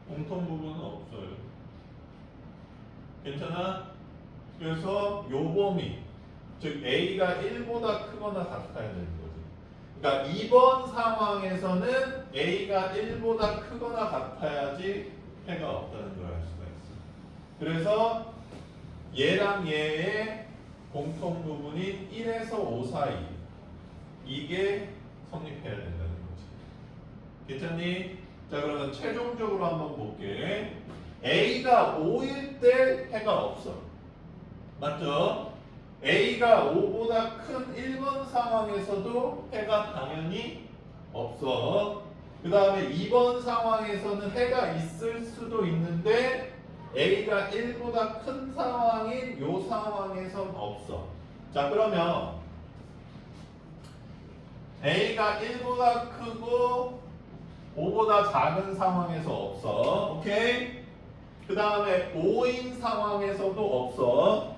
공통 부분은 없어요. 괜찮아? 그래서 요 범위, 즉 A가 1보다 크거나 같아야 되는 거지. 그러니까 이번 상황에서는 A가 1보다 크거나 같아야지 해가 없다는 걸 알 수가 있어. 그래서 얘랑 얘의 공통 부분인 1에서 5 사이 이게 성립해야 된다는 거지. 괜찮니? 자 그러면 최종적으로 한번 볼게. A가 5일 때 해가 없어. 맞죠? A가 5보다 큰 1번 상황에서도 해가 당연히 없어. 그 다음에 2번 상황에서는 해가 있을 수도 있는데 A가 1보다 큰 상황인 이 상황에선 없어. 자 그러면 A가 1보다 크고 5보다 작은 상황에서 없어. 오케이? 그 다음에 5인 상황에서도 없어.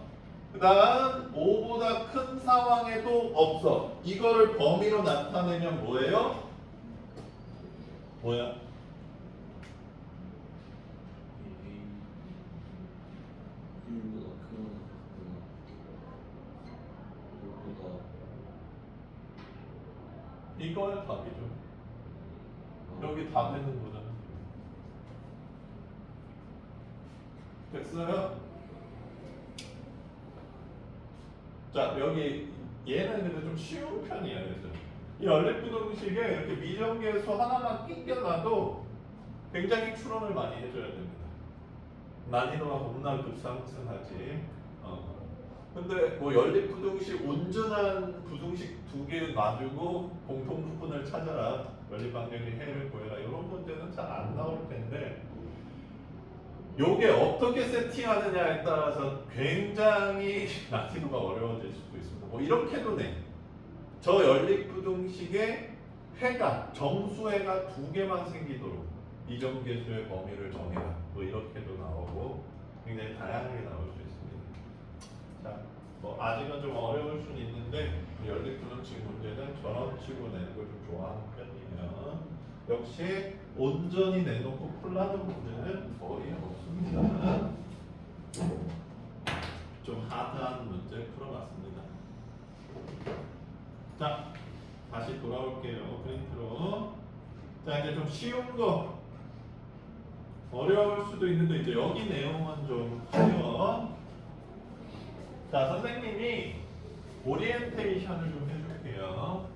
그 다음 5보다 큰 상황에도 없어. 이거를 범위로 나타내면 뭐예요? 뭐야? 일보다 크거나 같거나 이거야 답이죠. 여기 다 되는 거잖아. 됐어요? 자 여기 얘는 근데 좀 쉬운 편이야. 그래서 이 연립부등식에 이렇게 미정계수 하나만 끼껴놔도 굉장히 추론을 많이 해줘야 됩니다. 난이도가 겁나 급상승하지. 근데 뭐 연립부등식 온전한 부등식 두 개 놔주고 공통 부분을 찾아라. 연립방정리 해를 구해라. 이런 문제는 잘 안 나올 텐데 요게 어떻게 세팅하느냐에 따라서 굉장히 난이도가 어려워질 수도 있습니다. 뭐 이렇게도 내. 저 연립부등식에 해가 정수해가 두 개만 생기도록 이정계수의 범위를 정해라. 뭐 이렇게도 나오고 굉장히 다양하게 나올 수 있습니다. 자, 뭐 아직은 좀 어려울 수는 있는데 연립부등식 문제는 저런 식으로 내는 걸 좀 좋아하는 편이에요. 역시 온전히 내놓고 풀라는 문제는 거의 없습니다. 좀 하드한 문제 풀어봤습니다. 자, 다시 돌아올게요. 프린트로. 자, 이제 좀 쉬운 거. 어려울 수도 있는데 이제 여기 내용은 좀 쉬워. 자, 선생님이 오리엔테이션을 좀 해줄게요.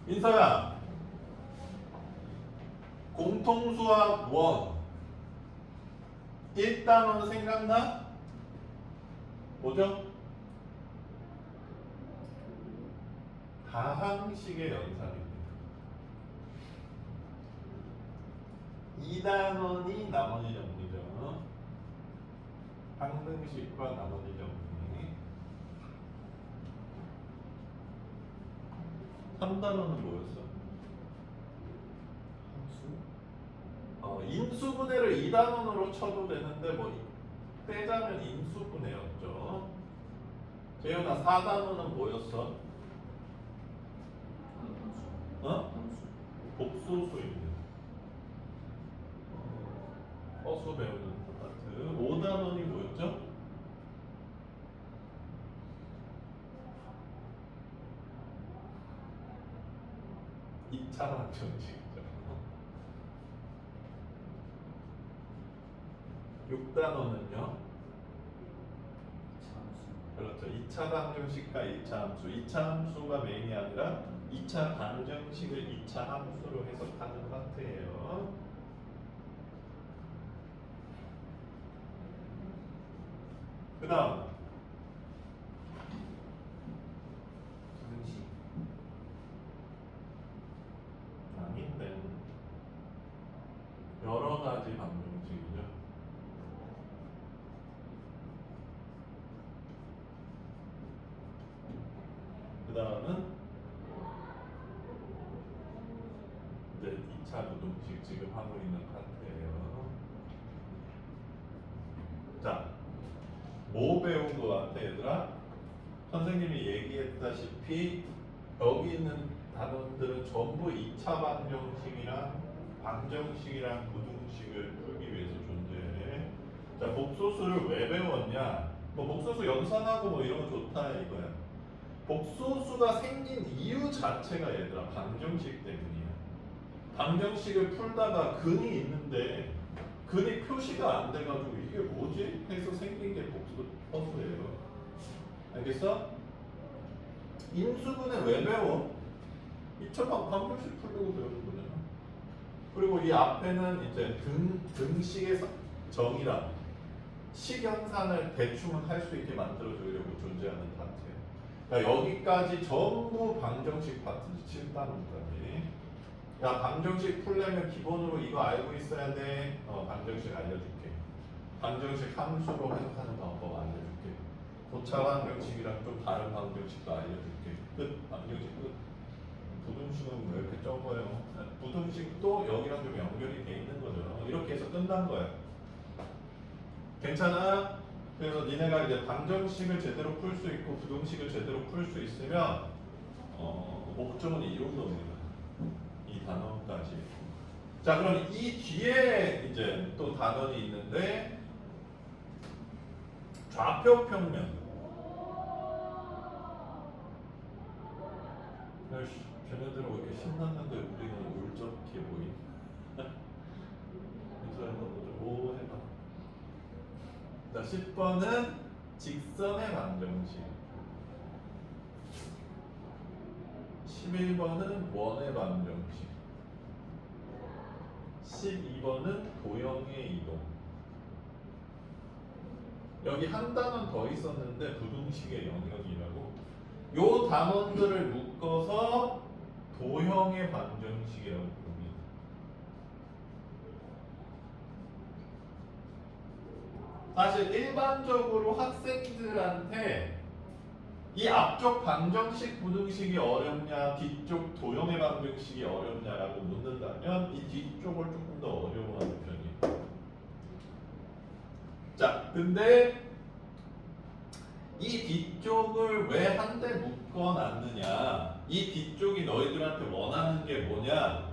인서야, 공통수학 1 1단원 생각나? 뭐죠? 다항식의 연산입니다. 2단원이 나머지 정리죠. 항등식과 나머지 정리. 3단원은 뭐였어? 인수분해를 2단원으로 쳐도 되는데 뭐 떼자면 인수분해였죠. 재현아 4단원은 뭐였어? 복소수입니다. 허수 배우는 파트. 5단원이 뭐였죠? 이차방정식이죠. 6단원은요? 그렇죠. 2차 방정식과 1차 함수. 2차 함수가 메인이 아니라 2차 방정식을 2차 함수로 해석하는 파트예요. 그 다음 부등식. 아닌데 여러 가지 방정식이죠. 다음은 이제 2차 부동식 지금 하고 있는 파트예요. 자, 뭐 배운 거 같아 얘들아? 선생님이 얘기했다시피 여기 있는 단원들은 전부 2차 방정식이랑 부등식을 풀기 위해서 존재해. 자, 복소수를 왜 배웠냐? 뭐 복소수 연산하고 뭐 이런 거 좋다 이거야. 복소수가 생긴 이유 자체가 얘들아 방정식 때문이야. 방정식을 풀다가 근이 있는데 근이 표시가 안 돼가지고 이게 뭐지? 해서 생긴 게 복소수예요. 알겠어? 인수분해 왜 배워? 2차 방정식 풀려고 배우는 거잖아. 그리고 이 앞에는 이제 등식의 정의랑 식연산을 대충은 할 수 있게 만들어주려고 존재하는 파트예요. 그러니까 여기까지 전부 방정식 파트지. 7단원까지. 야, 방정식 풀려면 기본으로 이거 알고 있어야 돼. 방정식 알려줄게. 방정식 함수로 해석하는 방법 알려줄게. 고차 방정식이랑 좀 다른 방정식도 알려줄게. 끝. 방정식 끝. 부등식은 왜 이렇게 적어요? 부등식도 여기랑 좀 연결이 돼 있는 거죠. 이렇게 해서 끝난 거야. 괜찮아? 그래서 니네가 이제 방정식을 제대로 풀 수 있고 부등식을 제대로 풀 수 있으면 목적은 이룬 겁니다. 이 단원까지. 자, 그럼 이 뒤에 이제 또 단원이 있는데 좌표 평면. 쟤네들은 왜 이렇게 신났는데 우리는 울적해 보인? 인사해 오 해봐. 자, 10번은 직선의 방정식. 11번은 원의 방정식. 12번은 도형의 이동. 여기 한 단원 더 있었는데 부등식의 영역이라고. 요 단원들을 묶어서 도형의 방정식이라고 부릅니다. 사실 일반적으로 학생들한테 이 앞쪽 방정식 부등식이 어렵냐, 뒤쪽 도형의 방정식이 어렵냐라고 묻는다면 이 뒤쪽을 조금 더 어려워하는 편이에요. 자, 근데 이 뒤쪽을 왜 한데 묶어놨느냐? 이 뒤쪽이 너희들한테 원하는 게 뭐냐?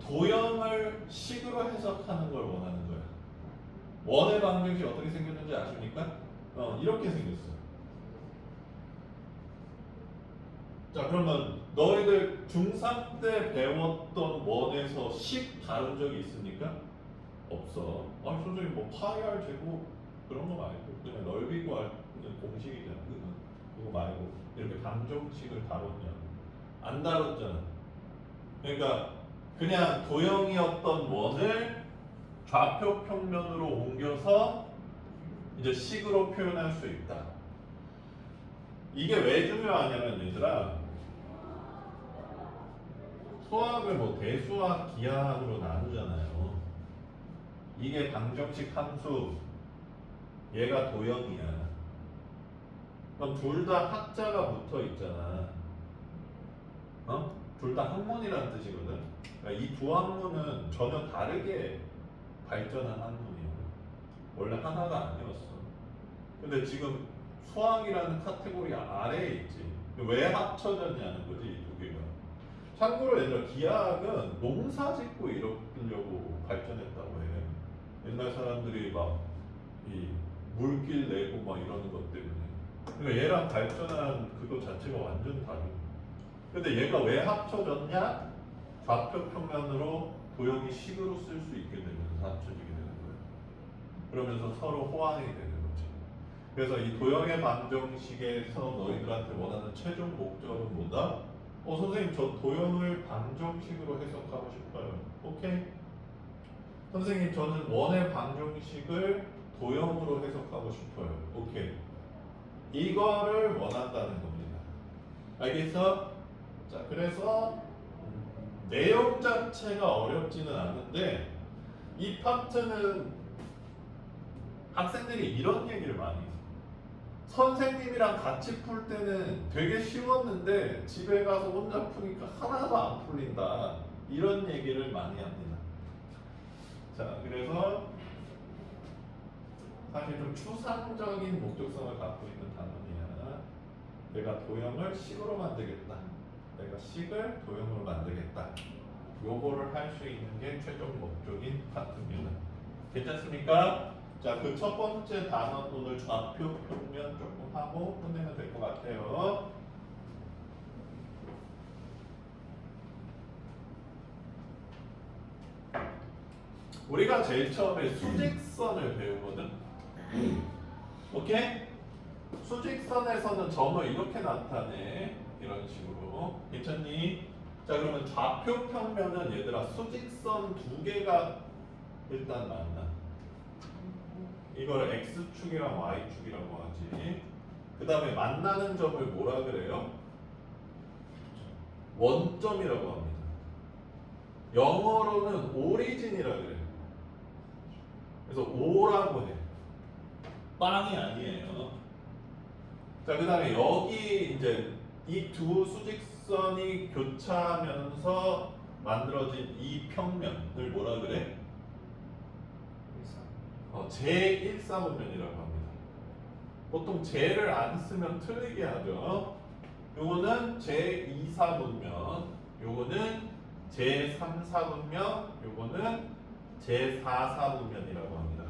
도형을 식으로 해석하는 걸 원하는 거야. 원의 방정식 어떻게 생겼는지 아십니까? 이렇게 생겼어. 자, 그러면 너희들 중3 때 배웠던 원에서 식 다룬 적이 있습니까? 없어. 아니 선생님 뭐 파이 r 제곱 그런 거 말고 그냥 넓이 구하는 공식이잖아. 그거 말고 이렇게 방정식을 다뤘냐? 안 다뤘잖아. 그러니까 그냥 도형이었던 원을 좌표 평면으로 옮겨서 이제 식으로 표현할 수 있다. 이게 왜 중요하냐면 얘들아, 수학을 뭐 대수학, 기하학으로 나누잖아요. 이게 방정식 함수, 얘가 도형이야. 그럼 둘 다 학자가 붙어 있잖아. 둘 다 학문이라는 뜻이거든. 그러니까 이 두 학문은 전혀 다르게 발전한 학문이야. 원래 하나가 아니었어. 근데 지금 수학이라는 카테고리 아래에 있지. 왜 합쳐졌냐는 거지, 이 두 개가. 참고로 얘들아, 기하학은 농사 짓고 이러려고 발전했다고 해. 옛날 사람들이 막 이 물길 내고 막 이러는 것 때문에. 그러니까 얘랑 발전한 그거 자체가 완전 다르고. 근데 얘가 왜 합쳐졌냐? 좌표 평면으로 도형이 식으로 쓸 수 있게 되면서 합쳐지게 되는 거예요. 그러면서 서로 호환이 되는 거지. 그래서 이 도형의 방정식에서 너희들한테 원하는 최종 목적은 뭐다? 선생님 저 도형을 방정식으로 해석하고 싶어요. 오케이. 선생님 저는 원의 방정식을 도형으로 해석하고 싶어요. 오케이. 이거를 원한다는 겁니다. 알겠어? 자, 그래서 내용 자체가 어렵지는 않은데 이 파트는 학생들이 이런 얘기를 많이 해요. 선생님이랑 같이 풀 때는 되게 쉬웠는데 집에 가서 혼자 푸니까 하나도 안 풀린다. 이런 얘기를 많이 합니다. 자, 그래서 사실 좀 추상적인 목적성을 갖고 있는 단어이야. 내가 도형을 식으로 만들겠다. 내가 식을 도형으로 만들겠다. 요거를 할 수 있는 게 최종 목적인 파트입니다. 괜찮습니까? 자, 그 첫 번째 단어 오늘 좌표 평면 조금 하고 끝내면 될 것 같아요. 우리가 제일 처음에 수직선을 배우거든. 오케이? 수직선에서는 점을 이렇게 나타내. 이런 식으로. 괜찮니? 자, 그러면 좌표 평면은 얘들아 수직선 두 개가 일단 만나. 이걸 X축이랑 Y축이라고 하지. 그 다음에 만나는 점을 뭐라 그래요? 원점이라고 합니다. 영어로는 오리진이라 그래요. 그래서 O라고 해. 빵이 아니에요. 자, 그 다음에 여기 이제 이 두 수직선이 교차하면서 만들어진 이 평면을 뭐라 그래? 제1사분면이라고 합니다. 보통 제를 안 쓰면 틀리게 하죠. 요거는 제2사분면, 요거는 제3사분면, 요거는 제4사분면이라고 합니다.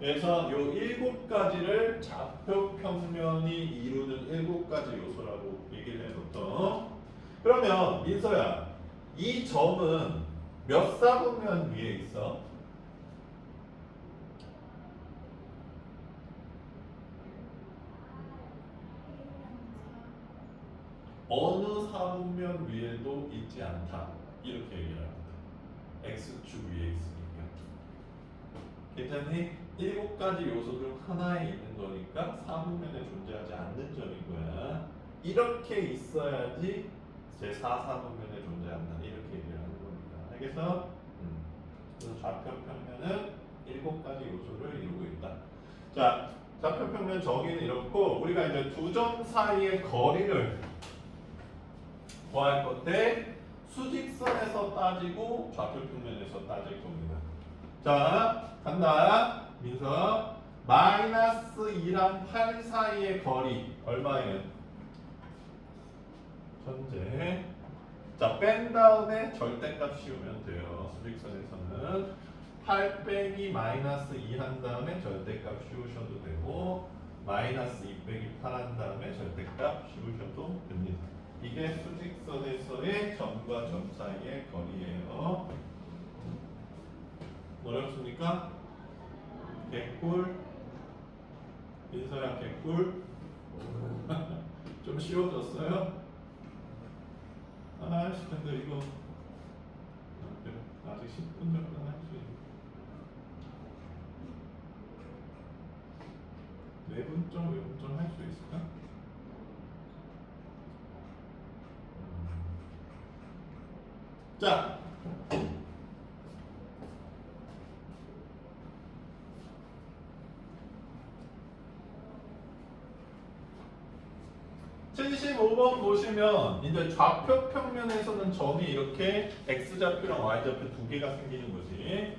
그래서 요 7가지를 좌표 평면이 이루는 7가지 요소라고 얘기를 해뒀죠. 그러면 민서야, 이 점은 몇 사분면 위에 있어? 어느 사분면 위에도 있지 않다. 이렇게 얘기를 합니다. X축 위에 있으니까. 괜찮니? 7가지 요소 중 하나에 있는 거니까 사분면에 존재하지 않는 점인 거야. 이렇게 있어야지 제4사분면에 존재한다. 이렇게 얘기를 하는 겁니다. 알겠어? 그래서 좌표 평면은 7가지 요소를 이루고 있다. 자, 좌표 평면 정의는 이렇고 우리가 이제 두 점 사이의 거리를 구할 건데 수직선에서 따지고 좌표 평면에서 따질 겁니다. 자, 간다. 민서. 마이너스 2랑 8 사이의 거리 얼마예요? 현재. 자, 뺀 다음에 절대값 씌우면 돼요. 수직선에서는 8 빼기 마이너스 2 한 다음에 절대값 씌우셔도 되고 마이너스 2 빼기 8 한 다음에 절대값 씌우셔도 됩니다. 이게 수직선에서의 점과 점 사이의 거리예요. 어렵습니까? 개꿀. 민서야 개꿀. 좀 쉬워졌어요? 아씨 근데 이거 아직 10분 정도 할 수 있는 4분점, 5분점 할 수 있을까? 자, (75번) 보시면 이제 좌표 평면에서는 점이 이렇게 x좌표랑 y좌표 두 개가 생기는 거지.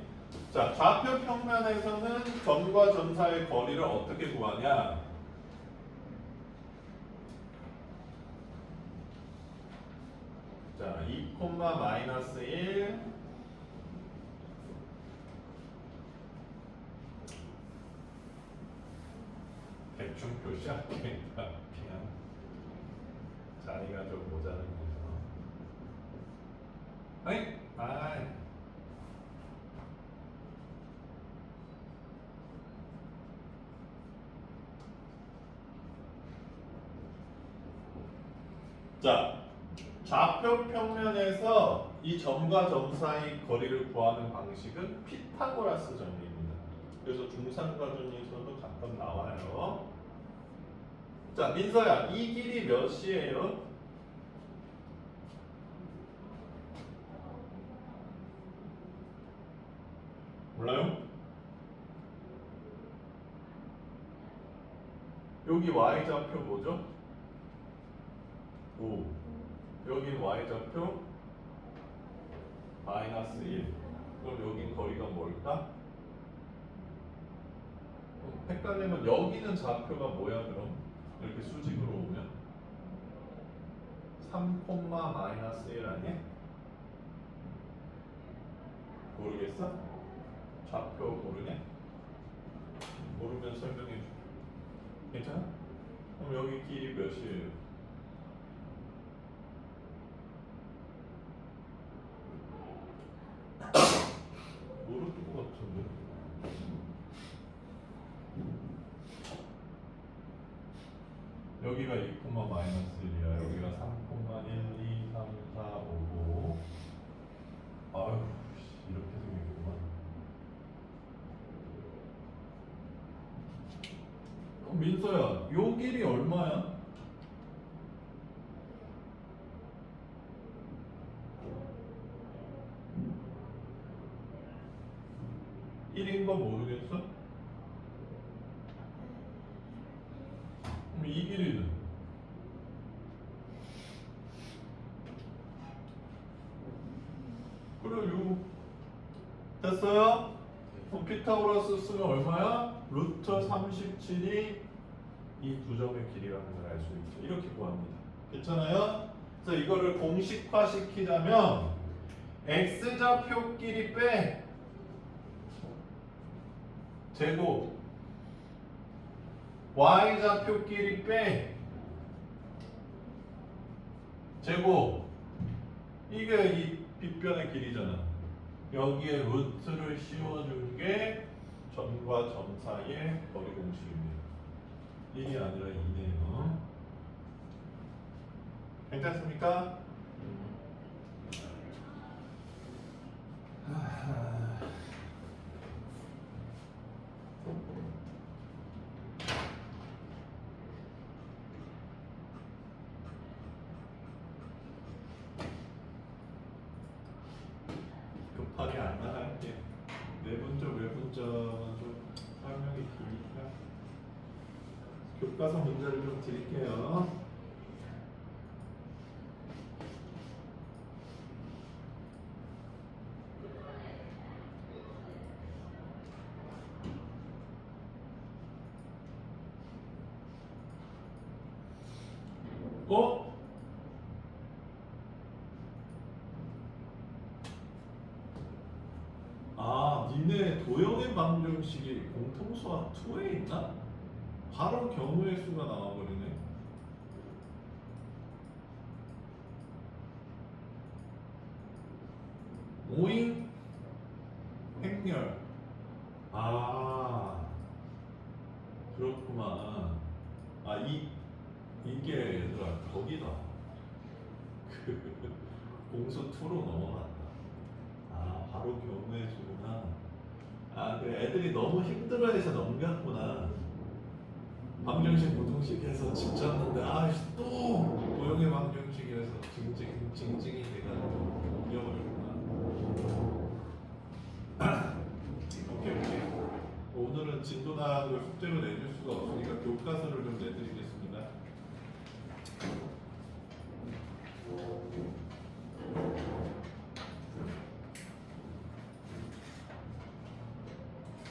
자, 좌표 평면에서는 점과 점 사이의 거리를 어떻게 구하냐? 자, 2, 마이너스 1 대충 표시할게. 그냥 자리가 좀 모자른 거죠. 아이, 아이. 자, 좌표 평면에서 이 점과 점 사이 거리를 구하는 방식은 피타고라스 정리입니다. 그래서 중상과정에서도 가끔 나와요. 자, 민서야, 이 길이 몇이에요? 몰라요? 요 여기 y 좌표 뭐죠? 5. 여긴 y 좌표 마이너스 1. 그럼 여긴 거리가 뭘까? 헷갈리면 여기는 좌표가 뭐야 그럼? 이렇게 수직으로 오면 3, 마이너스 1 아니야? 모르겠어? 좌표 모르냐? 모르면 설명해 줄게. 괜찮아? 그럼 여기 길이 몇이에요? 모를 것 같은데. 여기가 2, 마이너스 1이야. 여기가 3, 1, 2, 3, 4, 5, 5. 아유, 이렇게 생겼구만. 민서야, 요 길이 얼마야? (1인) 거 모르겠어? 그럼 이 길이는? 그래, 요 됐어요? 그럼 피타고라스 쓰면 얼마야? 루트 37이 이 두 점의 길이라는 걸 알 수 있죠. 이렇게 구합니다. 괜찮아요? 그래서 이거를 공식화 시키자면 x좌표끼리 빼 제곱 y좌표끼리 빼 제곱 이게 이 빗변의 길이잖아. 여기에 루트를 씌워준 게 점과 점 사이의 거리 공식입니다. 1이 아니라 2네요. 괜찮습니까? 급하게 안 나갈게. 내분적 외분적은 좀 설명이 기니까 교과서 문제를 좀 드릴게요. 어? 아, 니네 도형의 방정식이 공통수학 2에 있나? 바로 경우의 수가 나와버리네. 오잉 행렬. 아, 그렇구만. 아, 이게 얘들아 거기다. 그 공수 2로 넘어갔다. 아, 바로 경우의 수구나. 아, 그래, 애들이 너무 힘들어해서 넘겼구나. 방정식 무등식에서 지쳤는데 아이씨 또 도형의 방정식에서 징징이 돼가지고 넘겨버렸구나. 오케이. 오늘은 진도나학을 숙제로 내줄 수가 없으니까 교과서를 좀 내드리겠습니다.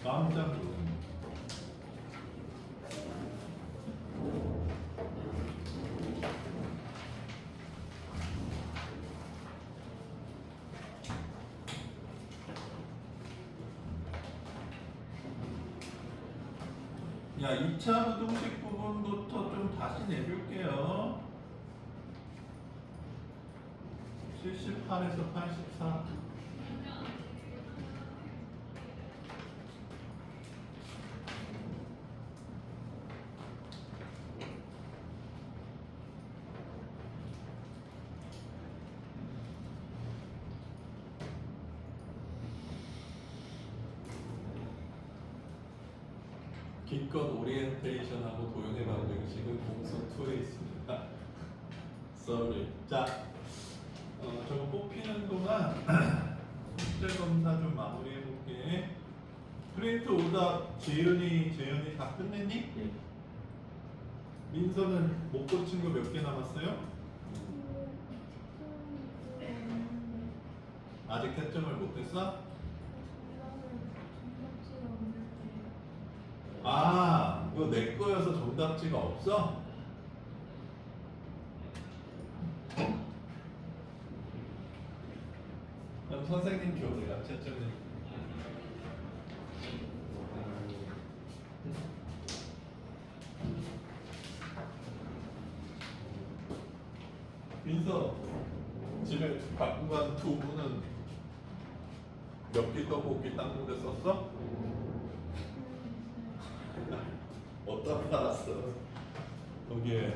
깜짝 놀랐네. 야, 2차 부등식 부분부터 좀 다시 내볼게요. 78에서 84. 기껏 오리엔테이션하고 도형의 방정식은 공수 2에 있습니다. Sorry. 자, 저거 뽑히는 동안 숙제 검사 좀 마무리해볼게. 프린트 오답 재현이 다 끝냈니? 예. 민서는 못 고친 거 몇 개 남았어요? 아직 채점을 못했어? 아, 이거 내 거여서 정답지가 없어? 그럼 선생님 줘, 내가 채점을. 민서, 집에 갖고 간 두부는 몇 끼 떡볶이 닦는데 썼어? 어디다 팔았어? 거기에